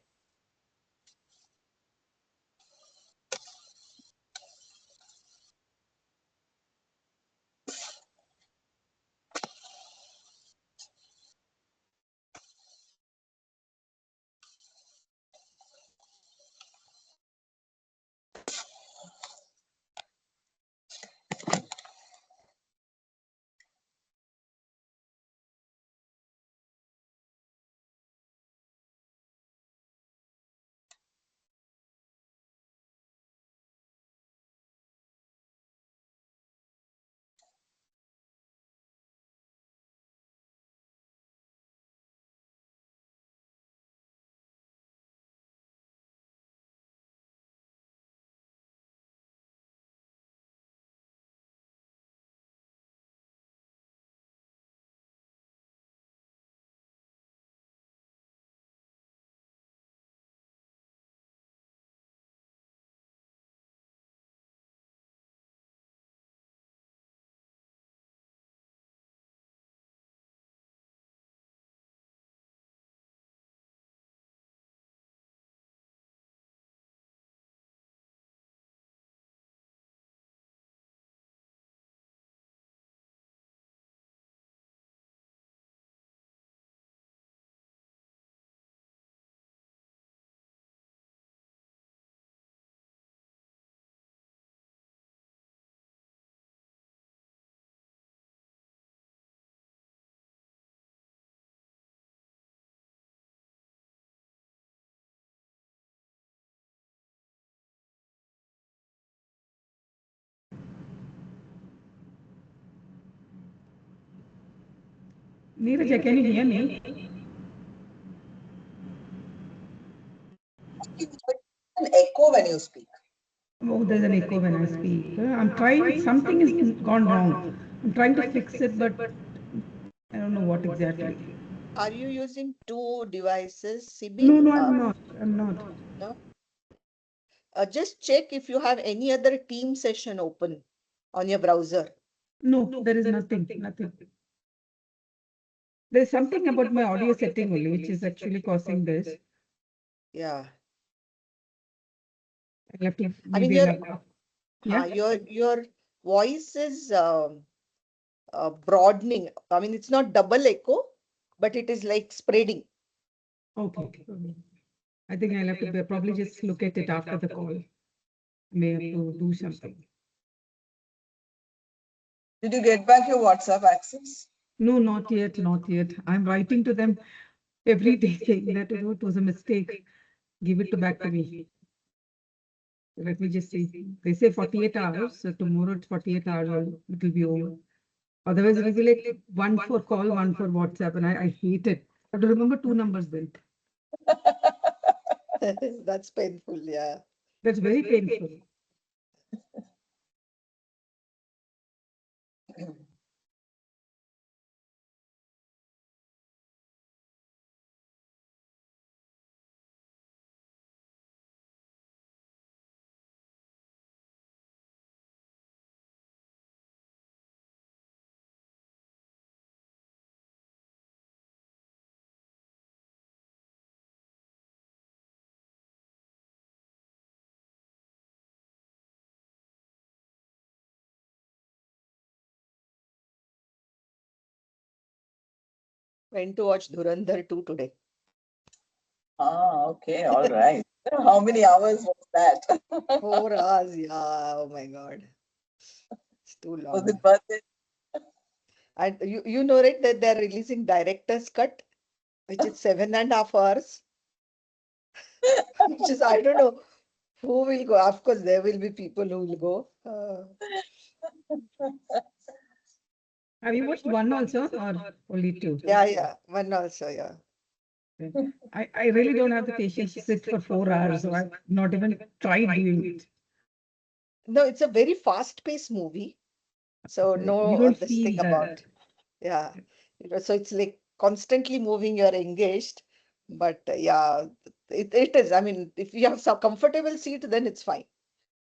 Neeraja, can you hear me? An echo when you speak. Oh, there's an echo when I speak. I'm trying, something has gone wrong. I'm trying to fix it, but I don't know what exactly. Are you using two devices, No, Sibi? no, I'm not. I'm not. No? Just check if you have any other team session open on your browser. No, there is nothing. Nothing. There's something about my audio setting only, which is actually causing this. Yeah. I'll have to I mean, maybe yeah. your voice is broadening. I mean, it's not double echo, but it is like spreading. Okay. I think I'll have to probably just look at it after the call. May have to do something. Did you get back your WhatsApp access? No, not yet, not yet. I'm writing to them every day saying that it was a mistake. Give it back to me. Let me just see. They say 48 hours. So tomorrow it's 48 hours, it will be over. Otherwise, it will be like one for call, one for WhatsApp. And I hate it. I have to remember two numbers then. That's painful, yeah. That's very painful. Went to watch Dhurandhar 2 today. Ah, okay, all right. How many hours was that? 4 hours, yeah. Oh my God. It's too Was long. it worth it? And you know, right, that they're releasing director's cut, which is 7.5 hours, which is, I don't know who will go. Of course, there will be people who will go. Have you watched one also or only two? Yeah, one also, yeah. I really don't have the patience to sit for 4 hours, so I've not even tried doing it. No, it's a very fast-paced movie. So You no, don't this thing feel about, yeah. So it's like constantly moving, you're engaged. But yeah, it is. I mean, if you have some comfortable seat, then it's fine.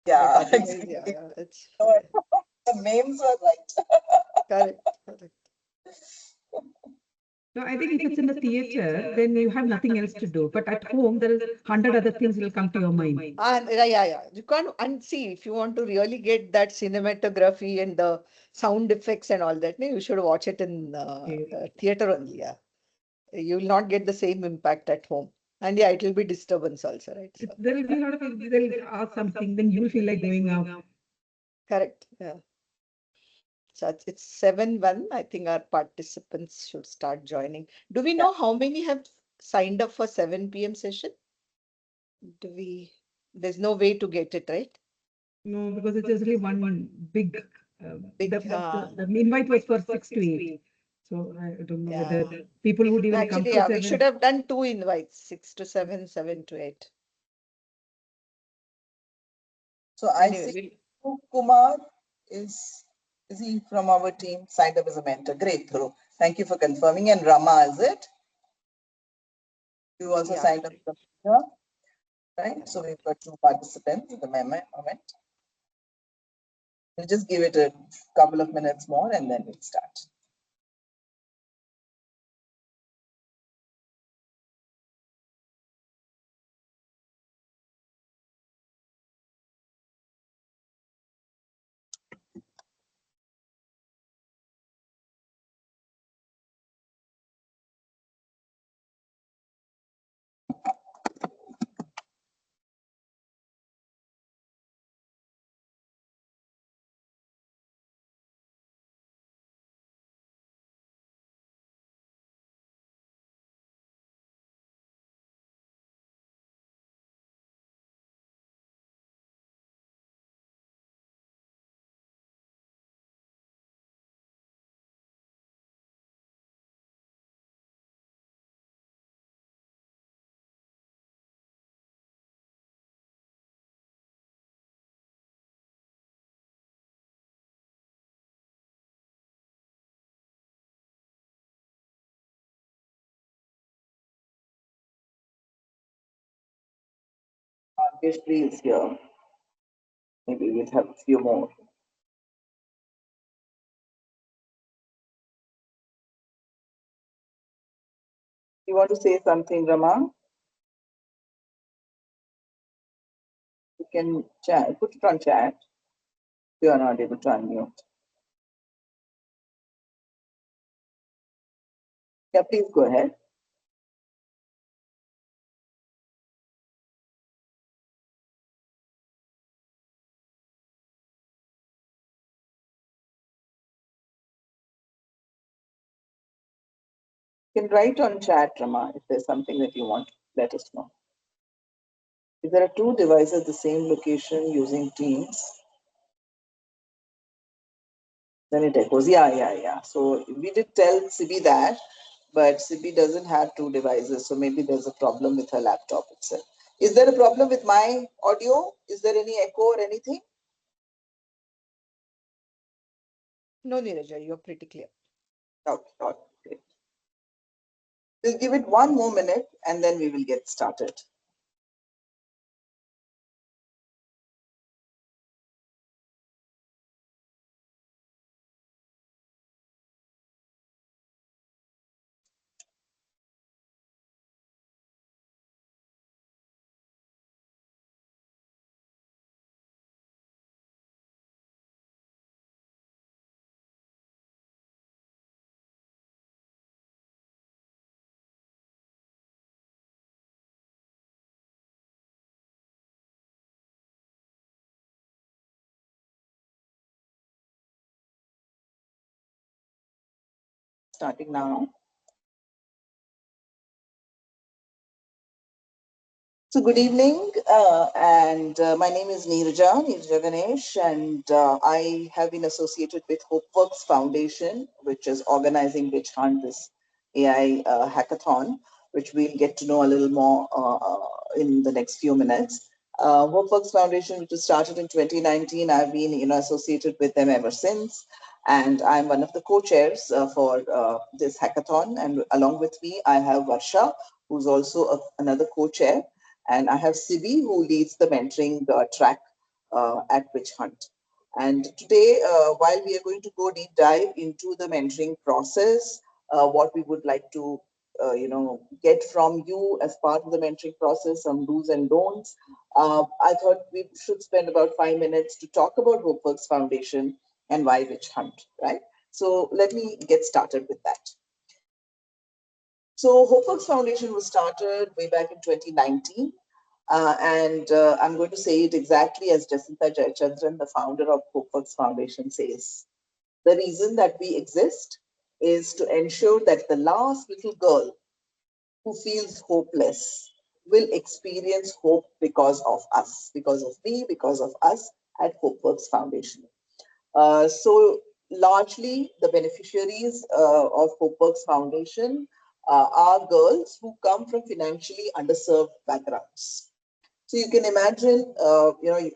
But Yeah, otherwise, yeah, exactly. it's The memes were right. correct, correct. No, I think if it's in the theater, then you have nothing else to do. But at home, there is 100 other things will come to your mind. And yeah. You can't and see if you want to really get that cinematography and the sound effects and all that, no, you should watch it in theater only. Yeah, you will not get the same impact at home. And yeah, it will be disturbance also, right? So There will be a lot of people, they'll ask something, then you will feel like going out. correct. Yeah. So it's 7-1. I think our participants should start joining. Do we know how many have signed up for 7 p.m. session? Do we? There's no way to get it, right? No, because it's usually one big, Big, the invite was for 6 to 8. So I don't know whether yeah. people would even come Actually, for yeah, we should 7. have done two invites, 6 to 7, 7 to 8. So I Anyway, see Kumar is he from our team signed up as a mentor? Great, Dhruv. Thank you for confirming. And Rama, is it? You also yeah. signed up as a mentor, right? So we've got two participants in the moment. We'll just give it a couple of minutes more and then we'll start. Keshri is here. Maybe we'll have a few more. You want to say something, Rama? You can chat, put it on chat. You are not able to unmute. Yeah, please go ahead. You can write on chat, Rama, if there's something that you want to let us know. If there are two devices, the same location using Teams, then it echoes. Yeah. So we did tell Sibi that, but Sibi doesn't have two devices, so maybe there's a problem with her laptop itself. Is there a problem with my audio? Is there any echo or anything? No, Neeraja, you're pretty clear. Okay, great. We'll give it one more minute and then we will get started. Starting now. So good evening, and my name is Neeraja Ganesh, and I have been associated with HopeWorks Foundation, which is organizing WitchHunt, this AI hackathon, which we'll get to know a little more in the next few minutes. HopeWorks Foundation, which was started in 2019, I've been associated with them ever since, and I'm one of the co-chairs for this hackathon. And along with me, I have Varsha, who's also another co-chair. And I have Sibi, who leads the mentoring track at WitchHunt. And today, while we are going to go deep dive into the mentoring process, what we would like to, get from you as part of the mentoring process, some do's and don'ts. I thought we should spend about 5 minutes to talk about HopeWorks Foundation and why WitchHunt, right? So let me get started with that. So HopeWorks Foundation was started way back in 2019. And I'm going to say it exactly as Jacinta Jayachandran, the founder of HopeWorks Foundation, says. The reason that we exist is to ensure that the last little girl who feels hopeless will experience hope because of us, because of me, because of us at HopeWorks Foundation. So largely the beneficiaries of HopeWorks Foundation are girls who come from financially underserved backgrounds. So you can imagine,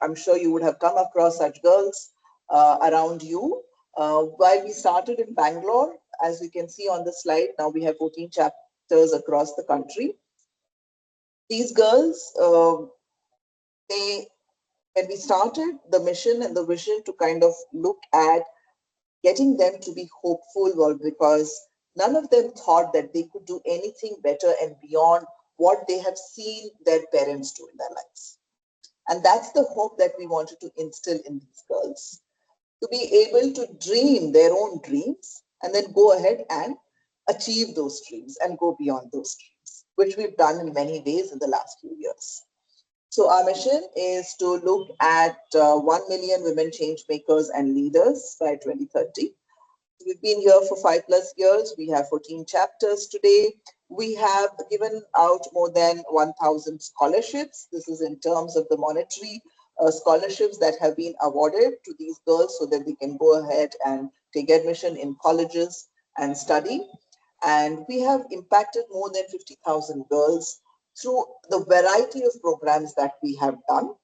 I'm sure you would have come across such girls around you. While we started in Bangalore, as you can see on the slide, now we have 14 chapters across the country. These girls, when we started the mission and the vision to kind of look at getting them to be hopeful was because none of them thought that they could do anything better and beyond what they have seen their parents do in their lives. And that's the hope that we wanted to instill in these girls, to be able to dream their own dreams and then go ahead and achieve those dreams and go beyond those dreams, which we've done in many ways in the last few years. So our mission is to look at 1 million women change makers and leaders by 2030. We've been here for 5+ years. We have 14 chapters today. We have given out more than 1,000 scholarships. This is in terms of the monetary scholarships that have been awarded to these girls so that they can go ahead and take admission in colleges and study. And we have impacted more than 50,000 girls through the variety of programs that we have done.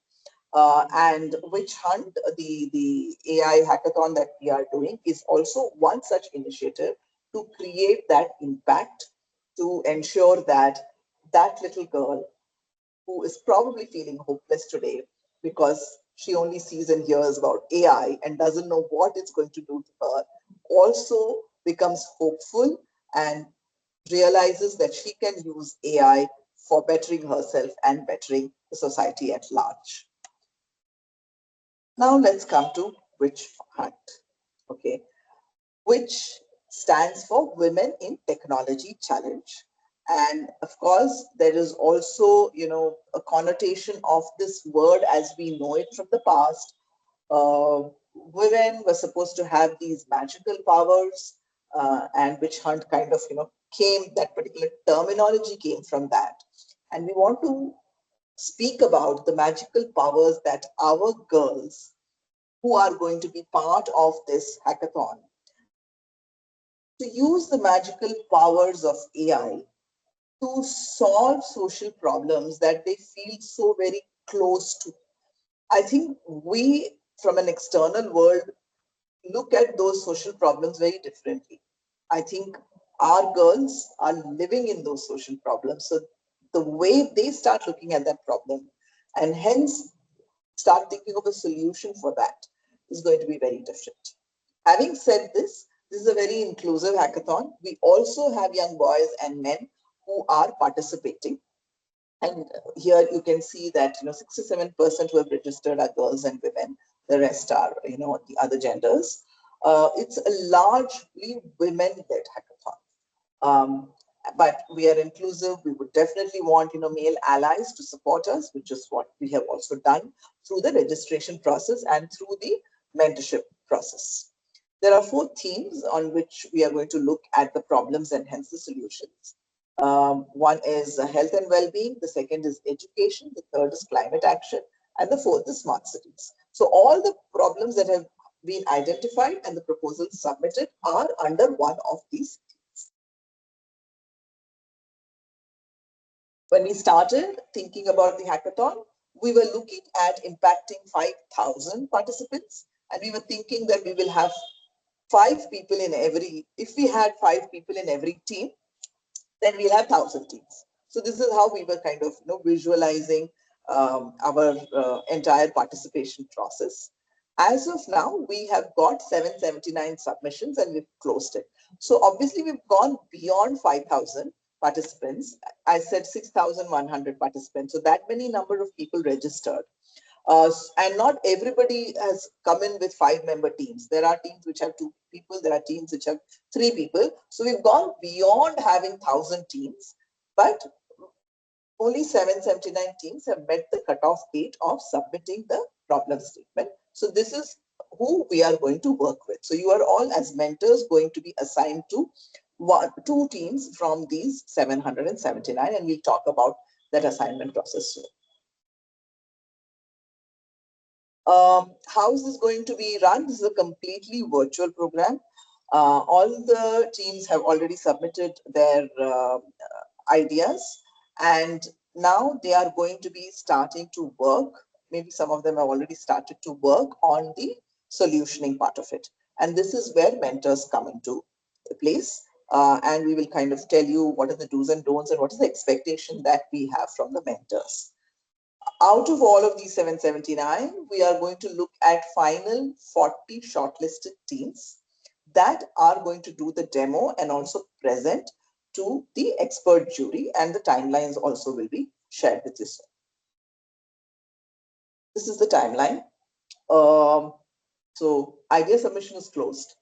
And WitchHunt, the AI hackathon that we are doing, is also one such initiative to create that impact, to ensure that that little girl who is probably feeling hopeless today because she only sees and hears about AI and doesn't know what it's going to do to her, also becomes hopeful and realizes that she can use AI for bettering herself and bettering the society at large. Now let's come to Witch Hunt. Okay, which stands for Women in Technology Challenge. And of course, there is also, a connotation of this word as we know it from the past. Women were supposed to have these magical powers, and Witch Hunt kind of, came, that particular terminology came from that. And we want to speak about the magical powers that our girls who are going to be part of this hackathon to use the magical powers of AI to solve social problems that they feel so very close to. I think we, from an external world, look at those social problems very differently. I think our girls are living in those social problems. So the way they start looking at that problem and hence start thinking of a solution for that is going to be very different. Having said this, this is a very inclusive hackathon. We also have young boys and men who are participating. And here you can see that 67% who have registered are girls and women. The rest are the other genders. It's a largely women-led hackathon. Um, but we are inclusive. We would definitely want male allies to support us, which is what we have also done through the registration process and through the mentorship process. There are 4 themes on which we are going to look at the problems and hence the solutions. One is health and well-being, the second is education, the third is climate action, and the fourth is smart cities. So all the problems that have been identified and the proposals submitted are under one of these. When we started thinking about the hackathon, we were looking at impacting 5,000 participants, and we were thinking that we will have 5 people in every, if we had 5 people in every team, then we'll have 1,000 teams. So this is how we were kind of visualizing our entire participation process. As of now, we have got 779 submissions and we've closed it. So obviously we've gone beyond 5,000 participants. I said 6,100 participants. So that many number of people registered. And not everybody has come in with 5-member teams. There are teams which have 2 people. There are teams which have 3 people. So we've gone beyond having 1,000 teams, but only 779 teams have met the cutoff date of submitting the problem statement. So this is who we are going to work with. So you are all as mentors going to be assigned to 2 teams from these 779, and we'll talk about that assignment process soon. How is this going to be run? This is a completely virtual program. All the teams have already submitted their ideas, and now they are going to be starting to work. Maybe some of them have already started to work on the solutioning part of it. And this is where mentors come into place. And we will kind of tell you what are the do's and don'ts and what is the expectation that we have from the mentors. Out of all of these 779, we are going to look at final 40 shortlisted teams that are going to do the demo and also present to the expert jury, and the timelines also will be shared with you. This is the timeline. So idea submission is closed,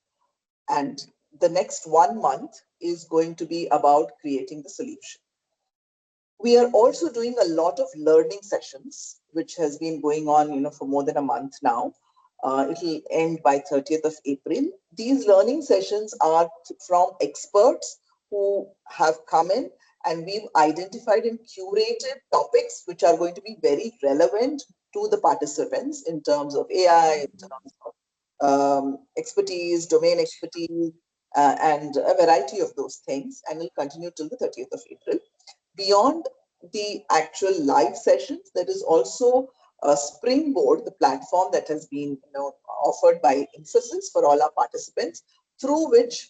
and the next 1 month is going to be about creating the solution. We are also doing a lot of learning sessions, which has been going on, for more than a month now. It will end by 30th of April. These learning sessions are from experts who have come in, and we've identified and curated topics which are going to be very relevant to the participants in terms of AI, in terms of expertise, domain expertise, and a variety of those things, and will continue till the 30th of April. Beyond the actual live sessions, there is also a Springboard, the platform that has been offered by Infosys for all our participants, through which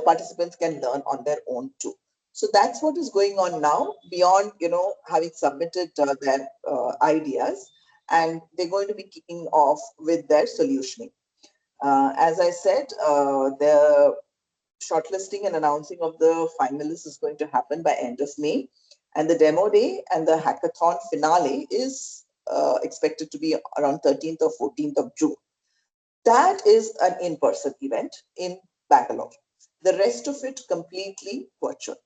participants can learn on their own too. So that's what is going on now beyond, having submitted their ideas, and they're going to be kicking off with their solutioning. As I said, the shortlisting and announcing of the finalists is going to happen by end of May, and the demo day and the hackathon finale is expected to be around 13th or 14th of June. That is an in-person event in Bangalore. The rest of it completely virtual.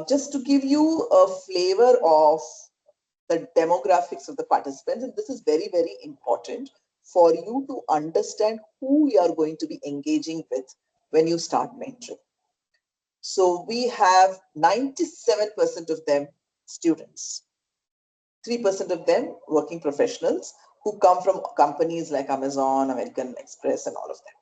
Just to give you a flavor of the demographics of the participants, and this is very, very important for you to understand who you are going to be engaging with when you start mentoring. So we have 97% of them students, 3% of them working professionals who come from companies like Amazon, American Express, and all of them.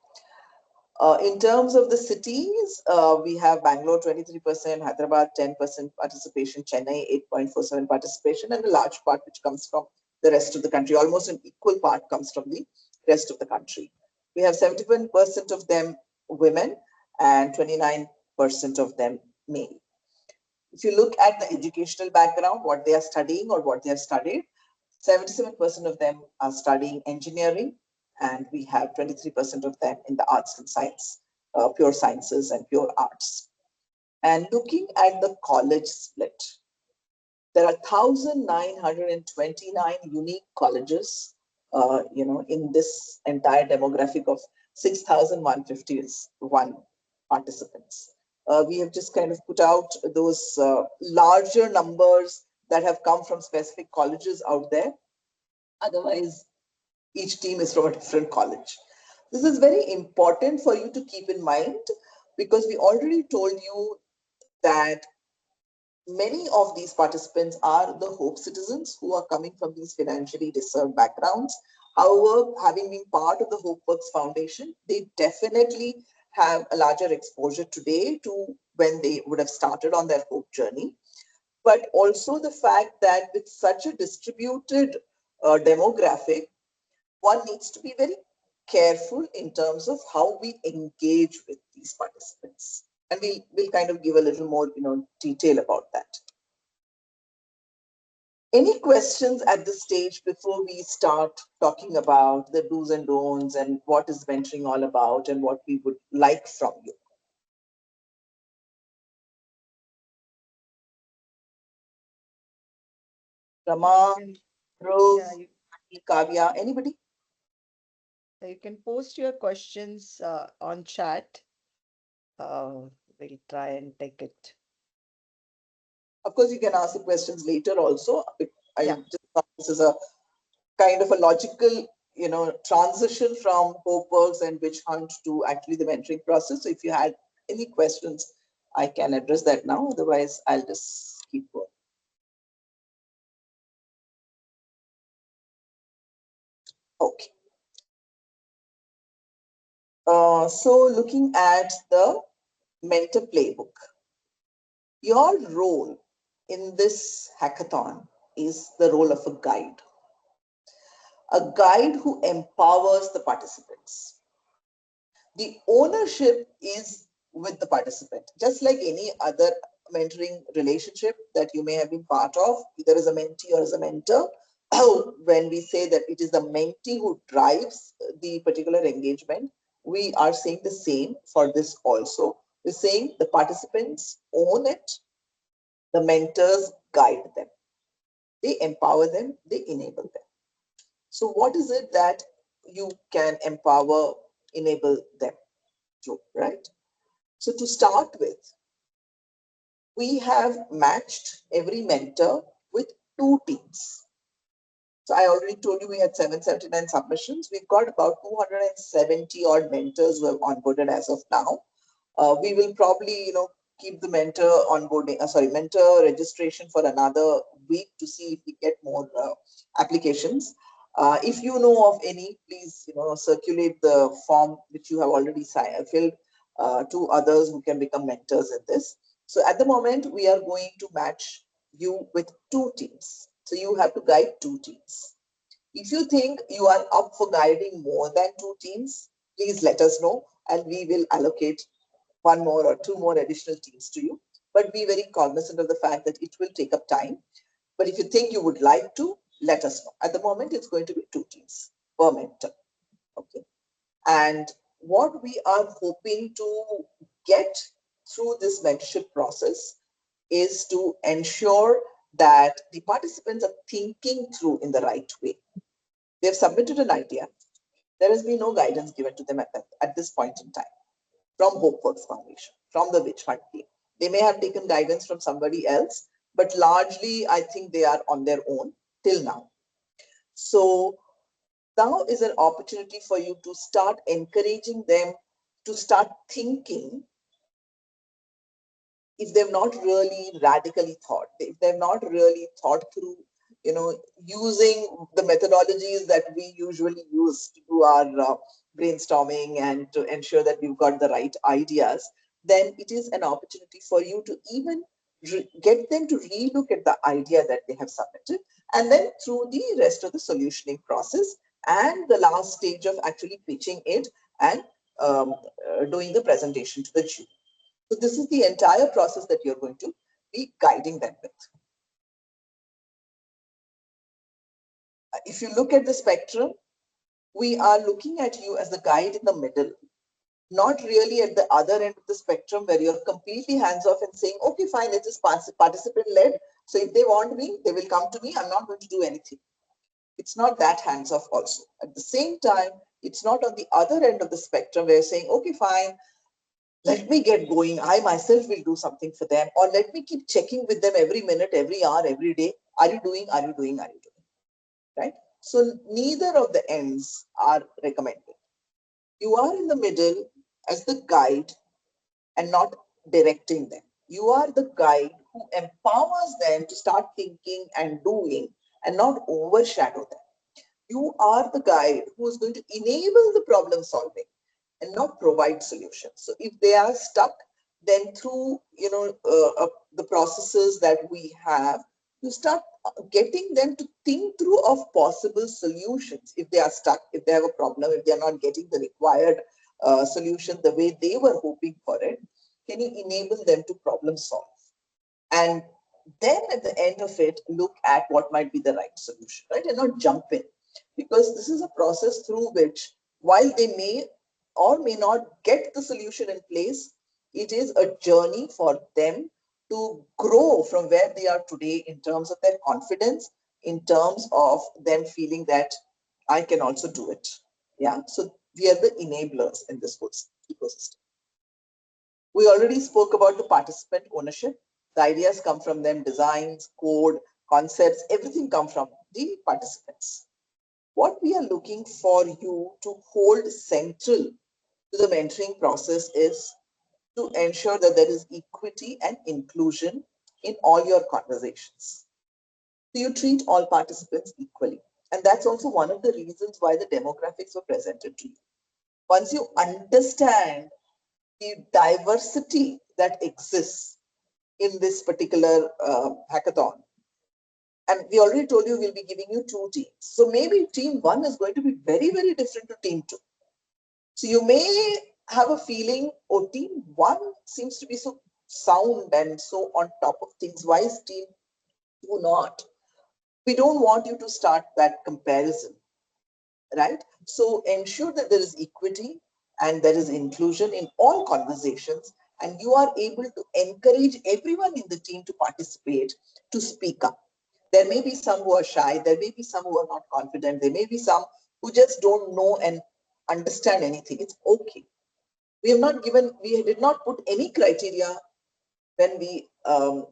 In terms of the cities, we have Bangalore 23%, Hyderabad 10% participation, Chennai 8.47% participation, and a large part which comes from the rest of the country. Almost an equal part comes from the rest of the country. We have 71% of them women and 29% of them male. If you look at the educational background, what they are studying or what they have studied, 77% of them are studying engineering, and we have 23% of them in the arts and science, pure sciences and pure arts. And looking at the college split, there are 1,929 unique colleges, in this entire demographic of 6,151 participants. We have just kind of put out those larger numbers that have come from specific colleges out there. Otherwise, each team is from a different college. This is very important for you to keep in mind, because we already told you that many of these participants are the Hope citizens who are coming from these financially disturbed backgrounds. However, having been part of the HopeWorks Foundation, they definitely have a larger exposure today to when they would have started on their Hope journey. But also the fact that with such a distributed demographic, one needs to be very careful in terms of how we engage with these participants. And we'll kind of give a little more, detail about that. Any questions at this stage before we start talking about the do's and don'ts and what is mentoring all about and what we would like from you? Rama, Rose, Kavya, anybody? You can post your questions on chat. We'll try and take it. Of course, you can ask the questions later also. I Yeah. just thought this is a kind of a logical, transition from HopeWorks and WitchHunt to actually the mentoring process. So if you had any questions, I can address that now. Otherwise, I'll just keep going. Okay. So looking at the mentor playbook, your role in this hackathon is the role of a guide who empowers the participants. The ownership is with the participant, just like any other mentoring relationship that you may have been part of, either as a mentee or as a mentor. When we say that it is the mentee who drives the particular engagement, we are saying the same for this also. We're saying the participants own it, the mentors guide them, they empower them, they enable them. So what is it that you can empower, enable them to, right? So to start with, we have matched every mentor with 2 teams. So I already told you we had 779 submissions. We've got about 270 odd mentors who have onboarded as of now. We will probably, keep the mentor onboarding, mentor registration for another week to see if we get more applications. If you know of any, please, circulate the form which you have already filled to others who can become mentors in this. So at the moment, we are going to match you with 2 teams. So you have to guide 2 teams. If you think you are up for guiding more than 2 teams, please let us know and we will allocate one more or two more additional teams to you. But be very cognizant of the fact that it will take up time. But if you think you would like to, let us know. At the moment, it's going to be 2 teams per mentor. Okay. And what we are hoping to get through this mentorship process is to ensure that the participants are thinking through in the right way. They've submitted an idea. There has been no guidance given to them at this point in time from HopeWorks Foundation, from the WitchHunt team. They may have taken guidance from somebody else, but largely I think they are on their own till now. So now is an opportunity for you to start encouraging them to start thinking if they've not really radically thought, if they've not really thought through, using the methodologies that we usually use to do our brainstorming and to ensure that we've got the right ideas, then it is an opportunity for you to even get them to relook at the idea that they have submitted, and then through the rest of the solutioning process and the last stage of actually pitching it and doing the presentation to the jury. So this is the entire process that you're going to be guiding them with. If you look at the spectrum, we are looking at you as the guide in the middle, not really at the other end of the spectrum where you're completely hands-off and saying, okay, fine, it is participant-led. So if they want me, they will come to me. I'm not going to do anything. It's not that hands-off also. At the same time, it's not on the other end of the spectrum where you're saying, okay, fine, let me get going. I myself will do something for them, or let me keep checking with them every minute, every hour, every day. Are you doing? Are you doing? Are you doing? Right? So neither of the ends are recommended. You are in the middle as the guide and not directing them. You are the guide who empowers them to start thinking and doing and not overshadow them. You are the guide who is going to enable the problem solving and not provide solutions. So if they are stuck, then through the processes that we have, you start getting them to think through of possible solutions. If they are stuck, if they have a problem, if they are not getting the required solution the way they were hoping for it, can you enable them to problem solve? And then at the end of it, look at what might be the right solution, right? And not jump in. Because this is a process through which, while they may or may not get the solution in place, it is a journey for them to grow from where they are today in terms of their confidence, in terms of them feeling that I can also do it. Yeah. So we are the enablers in this whole ecosystem. We already spoke about the participant ownership. The ideas come from them, designs, code, concepts, everything come from the participants. What we are looking for you to hold central to the mentoring process is to ensure that there is equity and inclusion in all your conversations. So you treat all participants equally. And that's also one of the reasons why the demographics were presented to you. Once you understand the diversity that exists in this particular hackathon, and we already told you we'll be giving you 2 teams. So maybe team 1 is going to be very, very different to team 2. So you may have a feeling, oh, team 1 seems to be so sound and so on top of things. Why is team 2 not? We don't want you to start that comparison, right? So ensure that there is equity and there is inclusion in all conversations, and you are able to encourage everyone in the team to participate, to speak up. There may be some who are shy, there may be some who are not confident, there may be some who just don't know and understand anything. It's okay. We did not put any criteria when we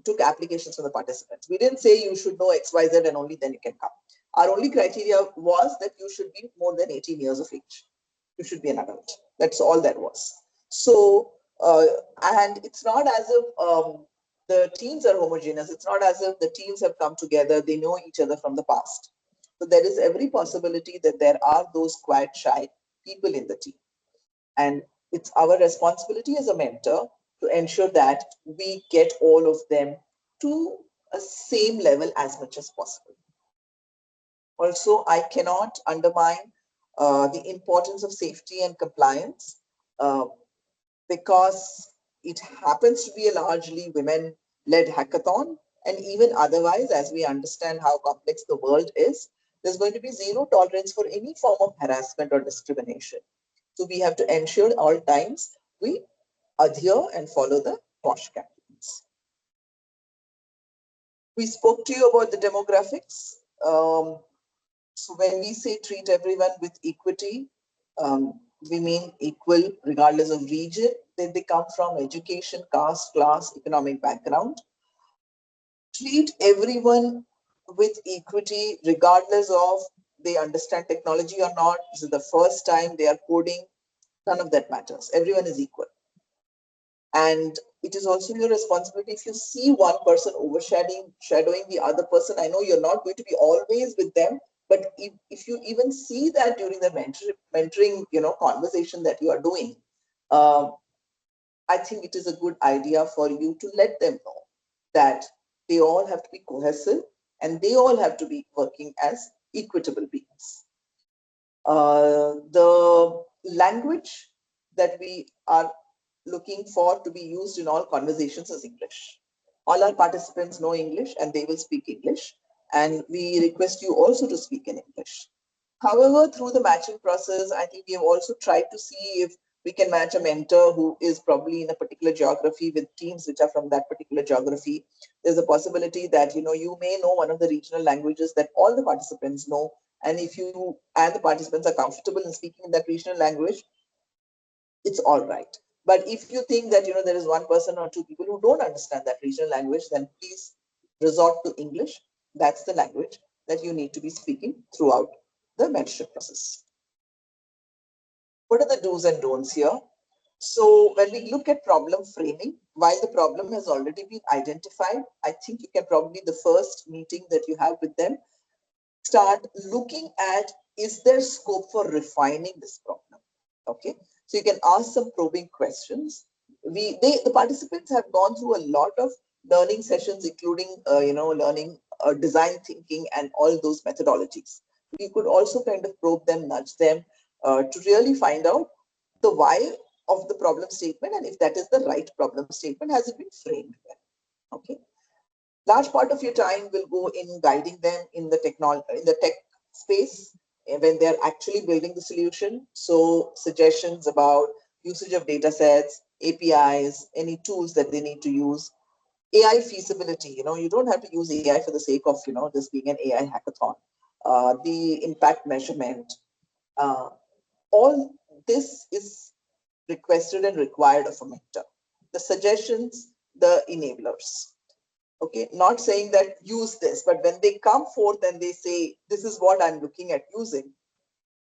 took applications from the participants. We didn't say you should know XYZ and only then you can come. Our only criteria was that you should be more than 18 years of age. You should be an adult. That's all there was. So, and it's not as if the teams are homogeneous. It's not as if the teams have come together. They know each other from the past. So there is every possibility that there are those quiet, shy people in the team. And it's our responsibility as a mentor to ensure that we get all of them to a same level as much as possible. Also, I cannot undermine the importance of safety and compliance because it happens to be a largely women-led hackathon, and even otherwise, as we understand how complex the world is, there's going to be zero tolerance for any form of harassment or discrimination. So we have to ensure all times we adhere and follow the WASH guidelines. We spoke to you about the demographics. So when we say treat everyone with equity, we mean equal regardless of region, then they come from education, caste, class, economic background. Treat everyone with equity regardless of they understand technology or not. This is the first time they are coding. None of that matters. Everyone is equal. And it is also your responsibility if you see one person shadowing the other person. I know you're not going to be always with them, but if you even see that during the mentoring, conversation that you are doing, I think it is a good idea for you to let them know that they all have to be cohesive and they all have to be working as equitable beings. The language that we are looking for to be used in all conversations is English. All our participants know English and they will speak English. And we request you also to speak in English. However, through the matching process, I think we have also tried to see if we can match a mentor who is probably in a particular geography with teams which are from that particular geography. There's a possibility that, you may know one of the regional languages that all the participants know. And if you and the participants are comfortable in speaking in that regional language, it's all right. But if you think that, there is one person or two people who don't understand that regional language, then please resort to English. That's the language that you need to be speaking throughout the mentorship process. What are the do's and don'ts here? So when we look at problem framing, while the problem has already been identified, I think you can probably, the first meeting that you have with them, start looking at, is there scope for refining this problem? Okay, so you can ask some probing questions. The participants have gone through a lot of learning sessions, including learning design thinking and all those methodologies. We could also kind of probe them, nudge them to really find out the why of the problem statement, and if that is the right problem statement, has it been framed well? Okay. Large part of your time will go in guiding them in the tech space when they're actually building the solution. So suggestions about usage of data sets, APIs, any tools that they need to use, AI feasibility. You don't have to use AI for the sake of this being an AI hackathon. The impact measurement, all this is requested and required of a mentor. The suggestions, the enablers. Okay, not saying that use this, but when they come forth and they say, this is what I'm looking at using,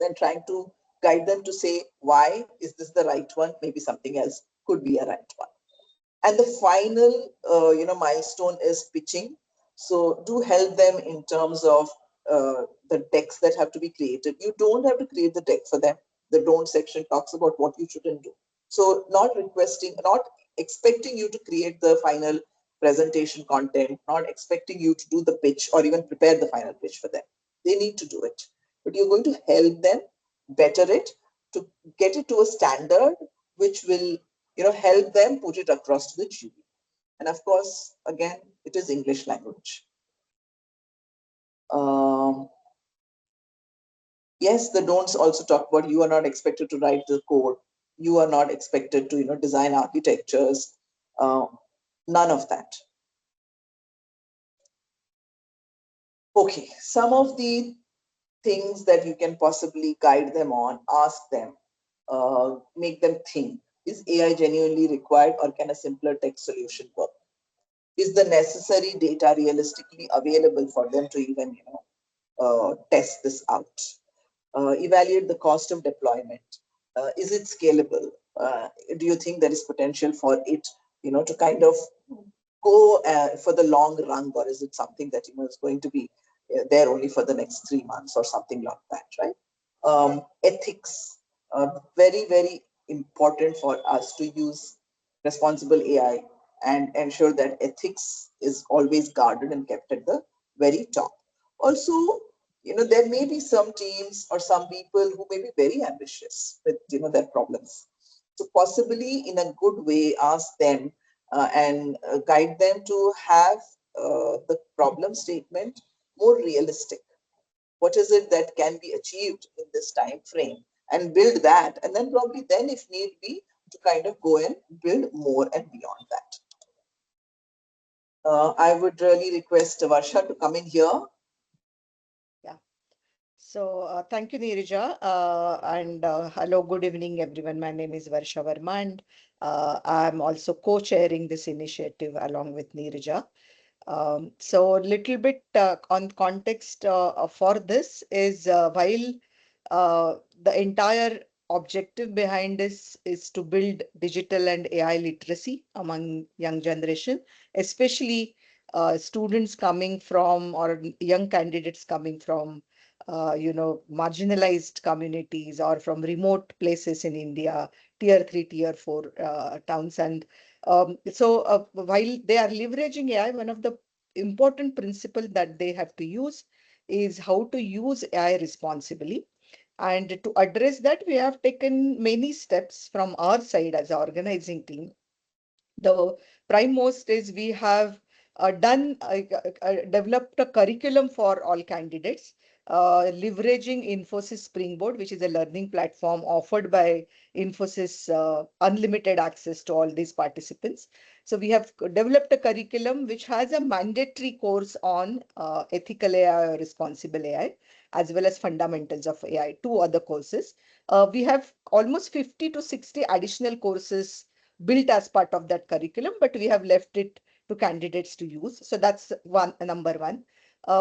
then trying to guide them to say, why is this the right one? Maybe something else could be a right one. And the final, milestone is pitching. So do help them in terms of the decks that have to be created. You don't have to create the deck for them. The don't section talks about what you shouldn't do. So not expecting you to create the final presentation content, not expecting you to do the pitch or even prepare the final pitch for them. They need to do it. But you're going to help them better it to get it to a standard which will help them put it across to the jury. And of course, again, it is English language. Yes, the don'ts also talk about you are not expected to write the code. You are not expected to design architectures. None of that. Okay, some of the things that you can possibly guide them on, ask them, make them think. Is AI genuinely required, or can a simpler text solution work? Is the necessary data realistically available for them to even test this out? Evaluate the cost of deployment. Is it scalable? Do you think there is potential for it to kind of go for the long run, or is it something that is going to be there only for the next 3 months or something like that, right? Ethics, very, very important for us to use responsible AI and ensure that ethics is always guarded and kept at the very top. Also, there may be some teams or some people who may be very ambitious with their problems. So possibly in a good way, ask them and guide them to have the problem statement more realistic. What is it that can be achieved in this time frame, and build that, and then probably then if need be to kind of go and build more and beyond that. I would really request Varsha to come in here. Yeah. So thank you, Neeraja. And hello, good evening, everyone. My name is Varsha Verma, and I'm also co-chairing this initiative along with Neeraja. So little bit on context for this is while the entire objective behind this is to build digital and AI literacy among young generation, especially students coming from or young candidates coming from marginalized communities or from remote places in India, tier 3, tier 4 towns. And while they are leveraging AI, one of the important principle that they have to use is how to use AI responsibly. And to address that, we have taken many steps from our side as an organizing team. The prime most is we have developed a curriculum for all candidates, leveraging Infosys Springboard, which is a learning platform offered by Infosys, unlimited access to all these participants. So we have developed a curriculum which has a mandatory course on ethical AI or responsible AI, as well as fundamentals of AI, two other courses. We have almost 50 to 60 additional courses built as part of that curriculum, but we have left it to candidates to use. So that's number one.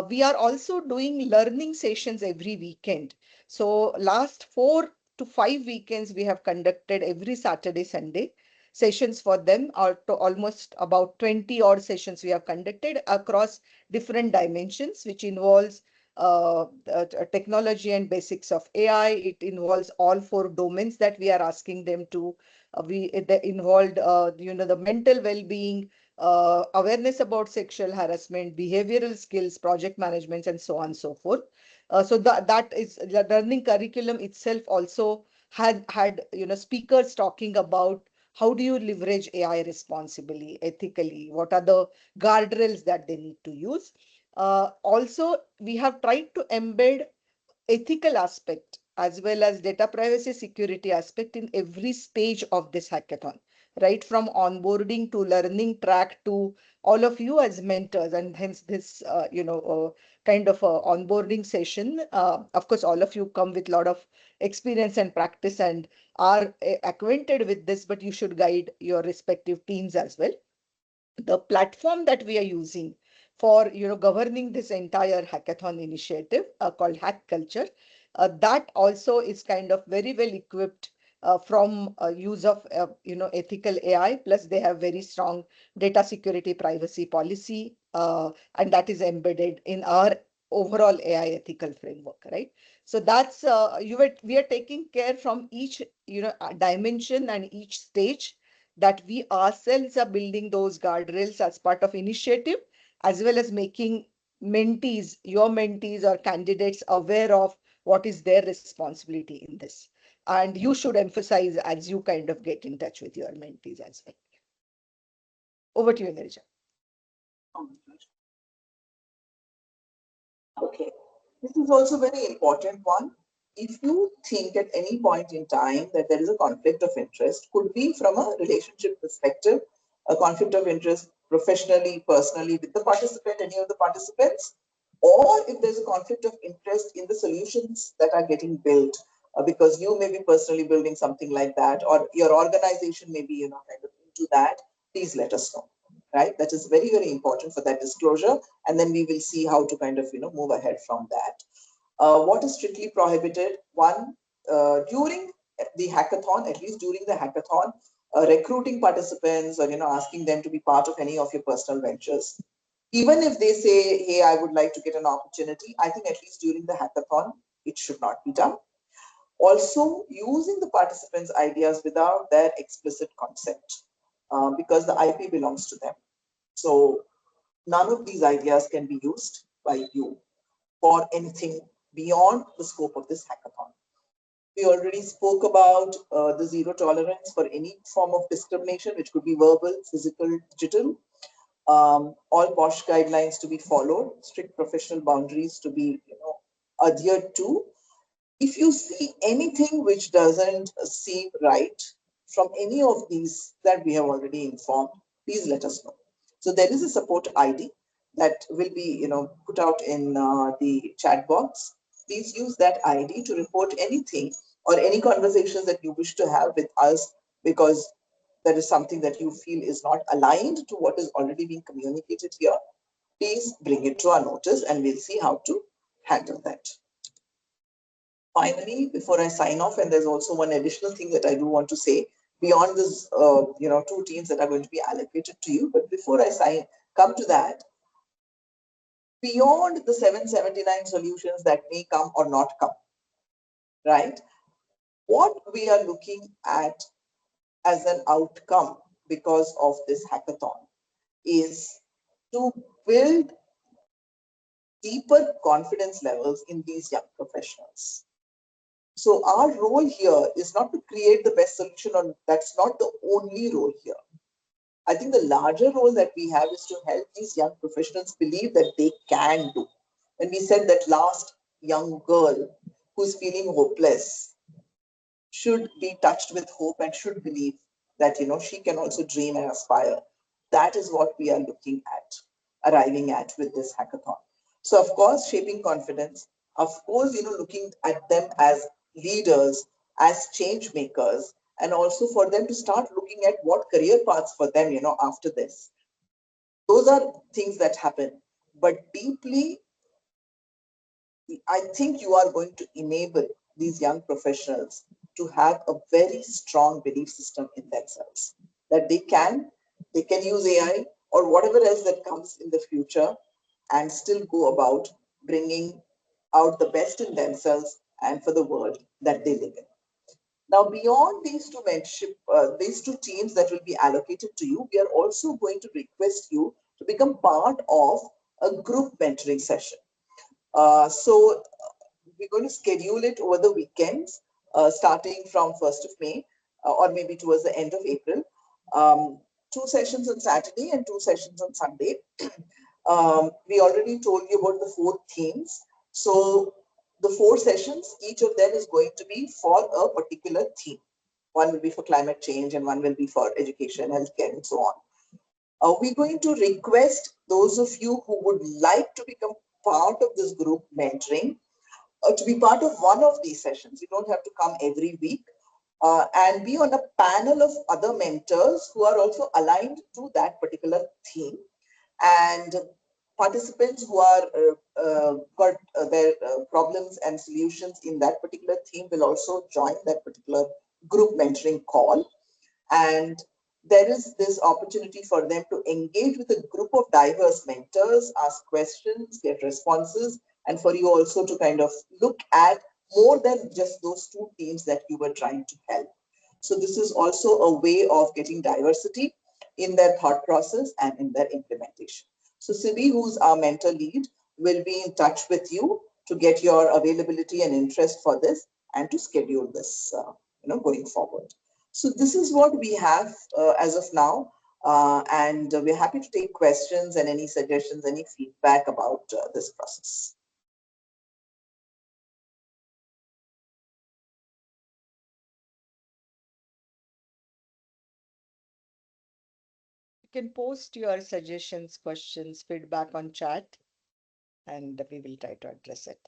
We are also doing learning sessions every weekend. So last 4 to 5 weekends, we have conducted every Saturday, Sunday sessions for them, or to almost about 20 odd sessions we have conducted across different dimensions, which involves technology and basics of AI. It involves all 4 domains that we are asking them to they involved the mental well-being, awareness about sexual harassment, behavioral skills, project management, and so on and so forth. So that is the learning curriculum itself also had speakers talking about how do you leverage AI responsibly, ethically, what are the guardrails that they need to use. Also, we have tried to embed ethical aspect as well as data privacy security aspect in every stage of this hackathon, right from onboarding to learning track to all of you as mentors. And hence this kind of onboarding session, of course all of you come with a lot of experience and practice and are acquainted with this, but you should guide your respective teams as well. The platform that we are using for governing this entire hackathon initiative, called Hack Culture, that also is kind of very well equipped from use of ethical AI, plus they have very strong data security privacy policy, and that is embedded in our overall AI ethical framework, right? So that's we are taking care from each dimension and each stage, that we ourselves are building those guardrails as part of initiative, as well as making mentees, your mentees or candidates, aware of what is their responsibility in this. And you should emphasize as you kind of get in touch with your mentees as well. Over to you, Neeraja. Okay, this is also very important one. If you think at any point in time that there is a conflict of interest, could be from a relationship perspective, a conflict of interest professionally, personally with the participant, any of the participants, or if there's a conflict of interest in the solutions that are getting built, because you may be personally building something like that, or your organization may be, kind of into that, please let us know, right? That is very, very important for that disclosure. And then we will see how to kind of, move ahead from that. What is strictly prohibited? One, during the hackathon, at least during the hackathon, recruiting participants or, asking them to be part of any of your personal ventures. Even if they say, hey, I would like to get an opportunity, I think at least during the hackathon, it should not be done. Also, using the participants' ideas without their explicit consent, because the IP belongs to them. So none of these ideas can be used by you for anything beyond the scope of this hackathon. We already spoke about the zero tolerance for any form of discrimination, which could be verbal, physical, digital. All POSH guidelines to be followed, strict professional boundaries to be, adhered to. If you see anything which doesn't seem right from any of these that we have already informed, please let us know. So there is a support ID that will be, put out in the chat box. Please use that ID to report anything or any conversations that you wish to have with us, because there is something that you feel is not aligned to what is already being communicated here. Please bring it to our notice and we'll see how to handle that. Finally, before I sign off, and there's also one additional thing that I do want to say beyond this, two teams that are going to be allocated to you. But before I come to that, beyond the 779 solutions that may come or not come, right? What we are looking at as an outcome because of this hackathon is to build deeper confidence levels in these young professionals. So our role here is not to create the best solution, or that's not the only role here. I think the larger role that we have is to help these young professionals believe that they can do. When we said that last young girl who's feeling hopeless should be touched with hope and should believe that, she can also dream and aspire. That is what we are looking at, arriving at with this hackathon. So of course, shaping confidence, of course, looking at them as leaders, as change makers, and also for them to start looking at what career paths for them, after this. Those are things that happen. But deeply, I think you are going to enable these young professionals to have a very strong belief system in themselves, that they can use AI or whatever else that comes in the future and still go about bringing out the best in themselves and for the world that they live in. Now, beyond these two teams that will be allocated to you, we are also going to request you to become part of a group mentoring session. So we're going to schedule it over the weekends, starting from 1st of May, or maybe towards the end of April. 2 sessions on Saturday and 2 sessions on Sunday. We already told you about the 4 themes. So the 4 sessions, each of them is going to be for a particular theme. One will be for climate change and one will be for education, healthcare, and so on. We're going to request those of you who would like to become part of this group mentoring to be part of one of these sessions. You don't have to come every week, and be on a panel of other mentors who are also aligned to that particular theme. And participants who are got their problems and solutions in that particular theme will also join that particular group mentoring call. And there is this opportunity for them to engage with a group of diverse mentors, ask questions, get responses, and for you also to kind of look at more than just those 2 teams that you were trying to help. So this is also a way of getting diversity in their thought process and in their implementation. So Sibi, who's our mentor lead, will be in touch with you to get your availability and interest for this and to schedule this, going forward. So this is what we have as of now, and we're happy to take questions and any suggestions, any feedback about this process. You can post your suggestions, questions, feedback on chat, and we will try to address it.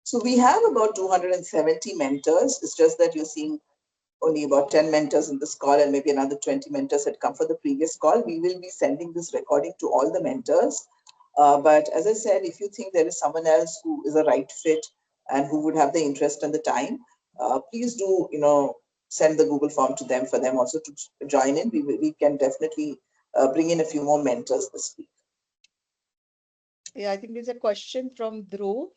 So we have about 270 mentors. It's just that you're seeing only about 10 mentors in this call and maybe another 20 mentors had come for the previous call. We will be sending this recording to all the mentors. But as I said, if you think there is someone else who is a right fit and who would have the interest and the time, please do, send the Google form to them for them also to join in. We can definitely bring in a few more mentors this week. Yeah, I think there's a question from Dhruv.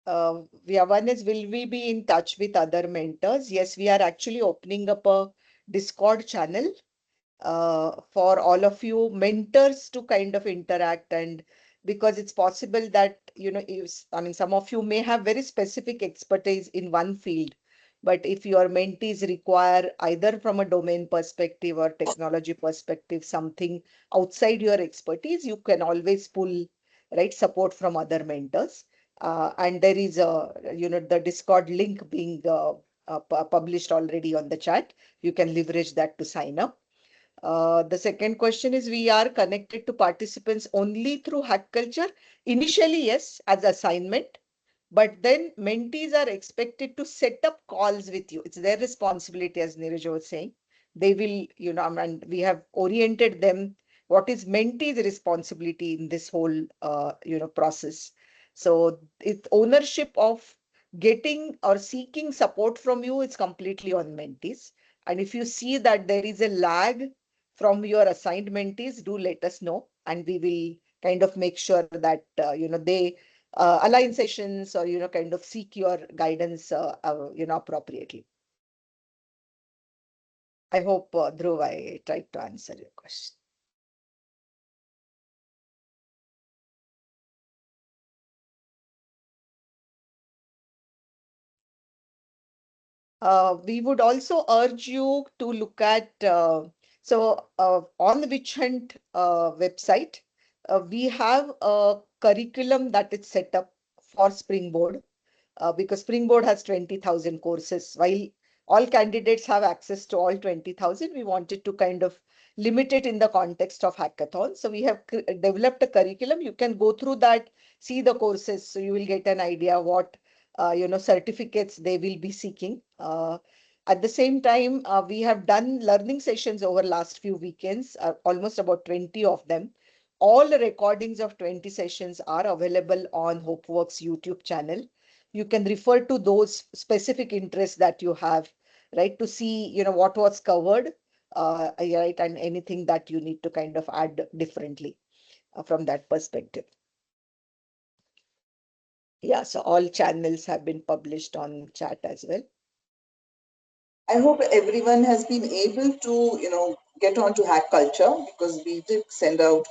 One is, will we be in touch with other mentors? Yes, we are actually opening up a Discord channel for all of you mentors to kind of interact and because it's possible that, some of you may have very specific expertise in one field, but if your mentees require either from a domain perspective or technology perspective, something outside your expertise, you can always pull, right, support from other mentors. And there is the Discord link being published already on the chat. You can leverage that to sign up. The second question is, we are connected to participants only through Hack Culture. Initially, yes, as assignment, but then mentees are expected to set up calls with you. It's their responsibility, as Neeraja was saying. They will, and we have oriented them what is mentees' responsibility in this whole, process. So it's ownership of getting or seeking support from you is completely on mentees. And if you see that there is a lag from your assigned mentees, do let us know, and we will kind of make sure that they align sessions, or kind of seek your guidance appropriately. I hope, Dhruv, I tried to answer your question. We would also urge you to look at, on the WitchHunt website, we have a curriculum that is set up for Springboard, because Springboard has 20,000 courses. While all candidates have access to all 20,000, we wanted to kind of limit it in the context of hackathon. So we have developed a curriculum. You can go through that, see the courses, so you will get an idea what certificates they will be seeking. At the same time, we have done learning sessions over last few weekends, almost about 20 of them. All the recordings of 20 sessions are available on HopeWorks YouTube channel. You can refer to those specific interests that you have, right, to see, what was covered, right, and anything that you need to kind of add differently from that perspective. Yeah, so all channels have been published on chat as well. I hope everyone has been able to, get on to Hack Culture, because we did send out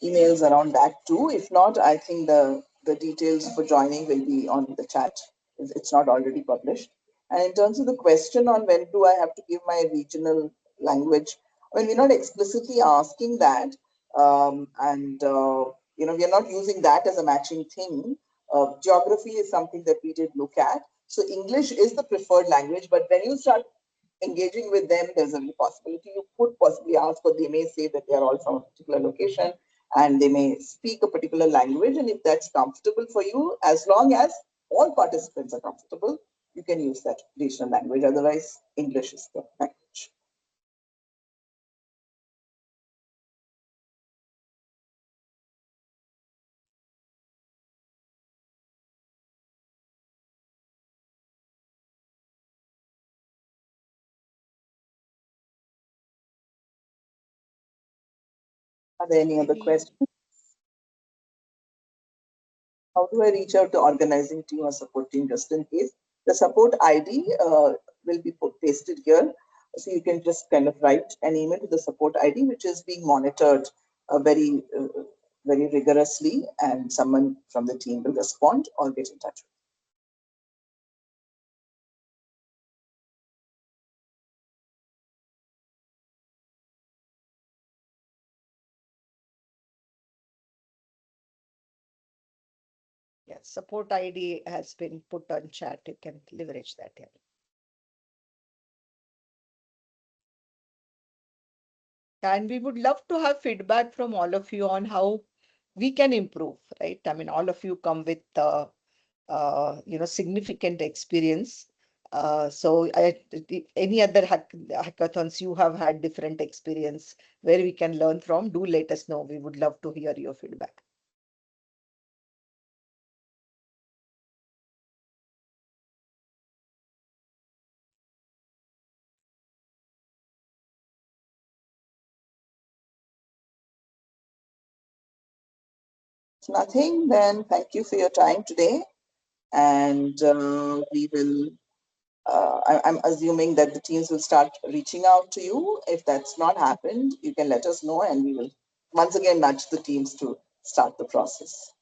emails around that too. If not, I think the details for joining will be on the chat if it's not already published. And in terms of the question on when do I have to give my regional language, we're not explicitly asking that, we are not using that as a matching thing. Geography is something that we did look at. So English is the preferred language, but when you start engaging with them, there's a possibility you could possibly ask, or they may say that they are all from a particular location and they may speak a particular language. And if that's comfortable for you, as long as all participants are comfortable, you can use that regional language. Otherwise, English is the language. Are there any other questions? How do I reach out to organizing team or support team, just in case? The support ID will be pasted here. So you can just kind of write an email to the support ID, which is being monitored very rigorously, and someone from the team will respond or get in touch with you. Yes, support ID has been put on chat. You can leverage that here. And we would love to have feedback from all of you on how we can improve, right? I mean, all of you come with significant experience. So any other hackathons you have had different experience where we can learn from, do let us know. We would love to hear your feedback. Nothing, then thank you for your time today. And we will, I'm assuming that the teams will start reaching out to you. If that's not happened, you can let us know, and we will once again nudge the teams to start the process.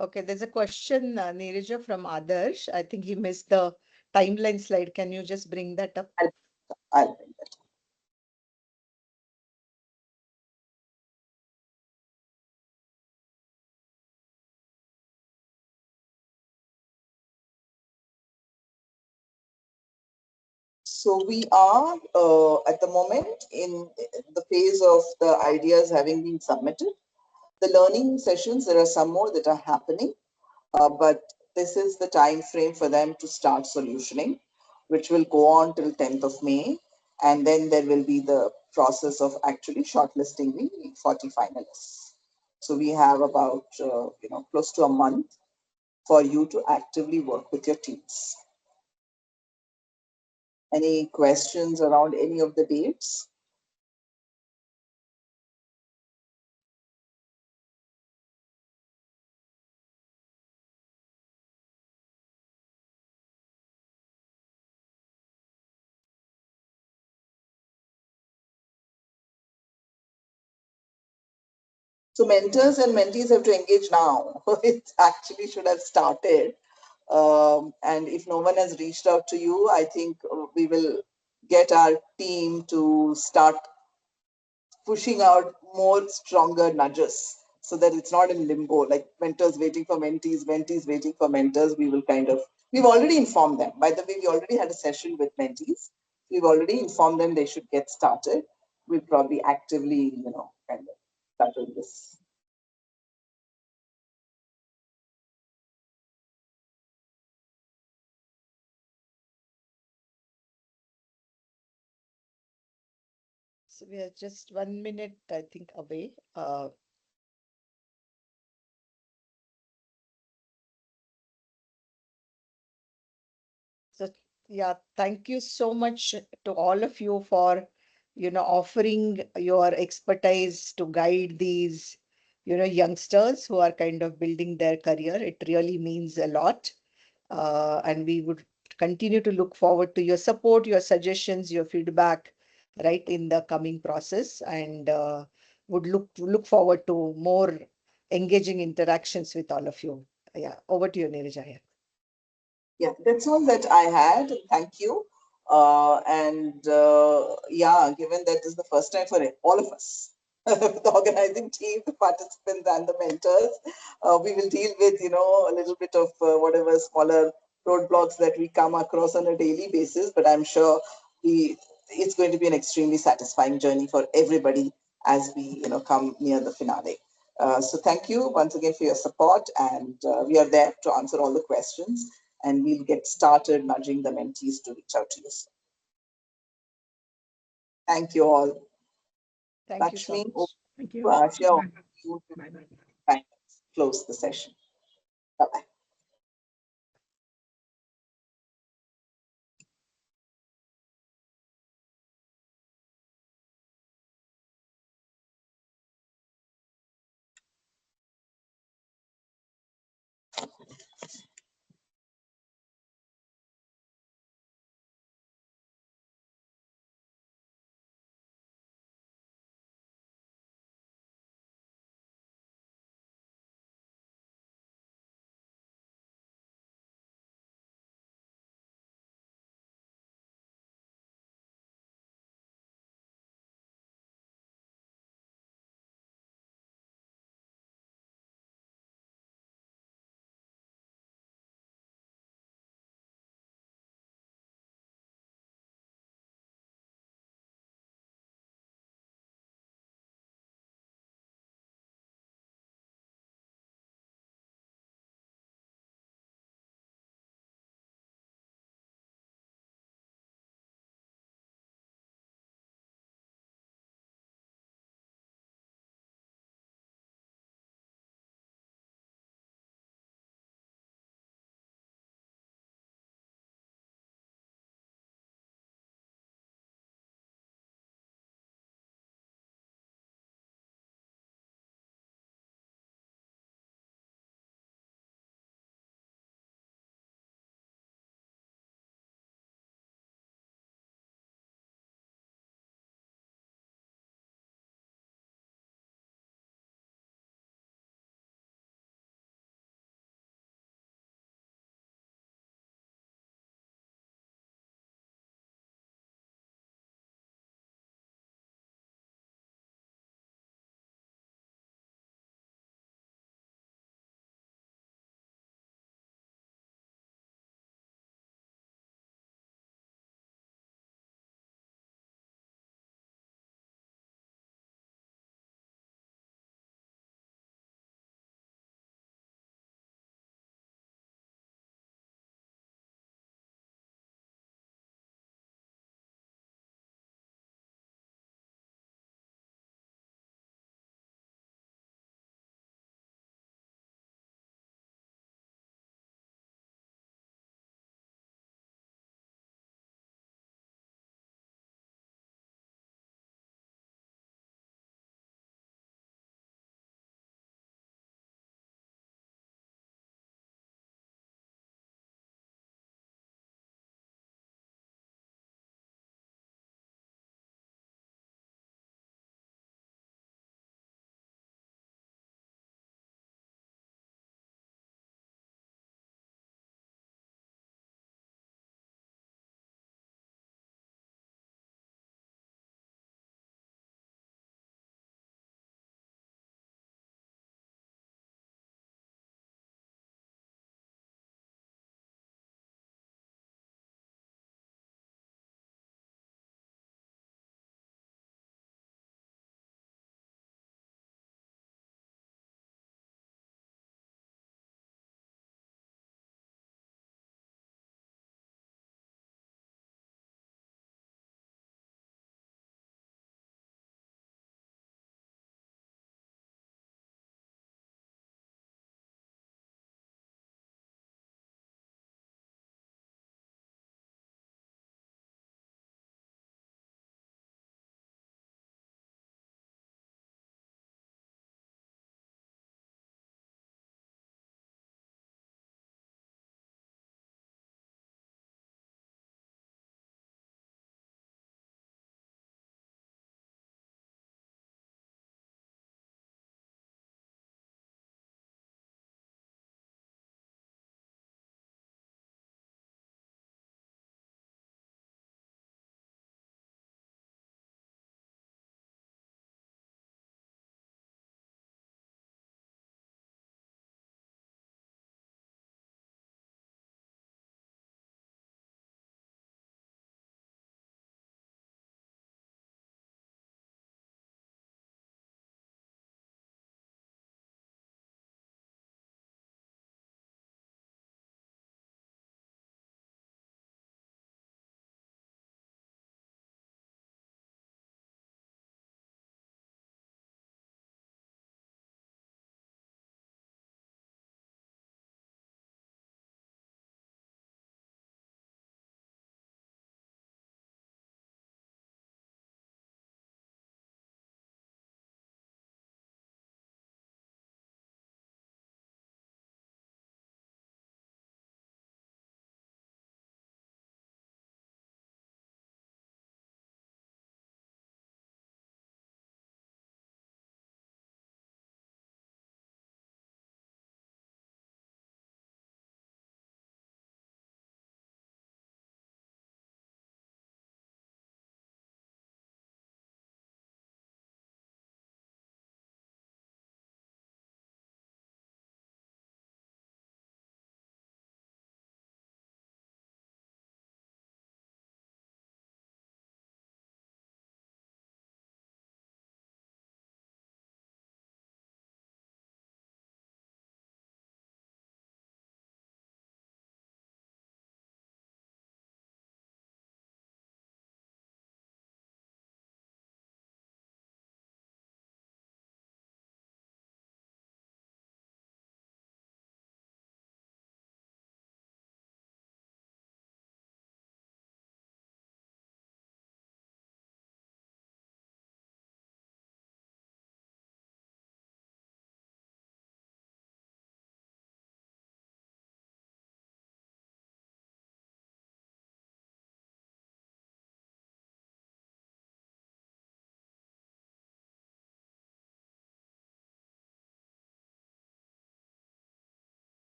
Okay, there's a question, Neeraja, from Adarsh. I think he missed the timeline slide. Can you just bring that up? I'll bring that. So we are at the moment in the phase of the ideas having been submitted. The learning sessions, there are some more that are happening, but this is the time frame for them to start solutioning, which will go on till 10th of May. And then there will be the process of actually shortlisting the 40 finalists. So we have about close to a month for you to actively work with your teams. Any questions around any of the dates? So mentors and mentees have to engage now. It actually should have started. And if no one has reached out to you, I think we will get our team to start pushing out more stronger nudges so that it's not in limbo, like mentors waiting for mentees, mentees waiting for mentors. We will we've already informed them. By the way, we already had a session with mentees. We've already informed them they should get started. We'll probably actively, kind of start doing this. So we are just 1 minute, I think, away. So yeah, thank you so much to all of you for, offering your expertise to guide these, youngsters who are kind of building their career. It really means a lot. And we would continue to look forward to your support, your suggestions, your feedback, right, in the coming process, and would look forward to more engaging interactions with all of you. Yeah, over to you, Neeraja. Yeah, that's all that I had. Thank you. Yeah, given that this is the first time for all of us, the organizing team, the participants, and the mentors, we will deal with, a little bit of whatever smaller roadblocks that we come across on a daily basis. But I'm sure it's going to be an extremely satisfying journey for everybody as we, come near the finale. So thank you once again for your support, and we are there to answer all the questions, and we'll get started nudging the mentees to reach out to you. Thank you all. Thank you so Lakshmi, much. Thank you. Ashia, Bye. Bye. close the session. Bye-bye.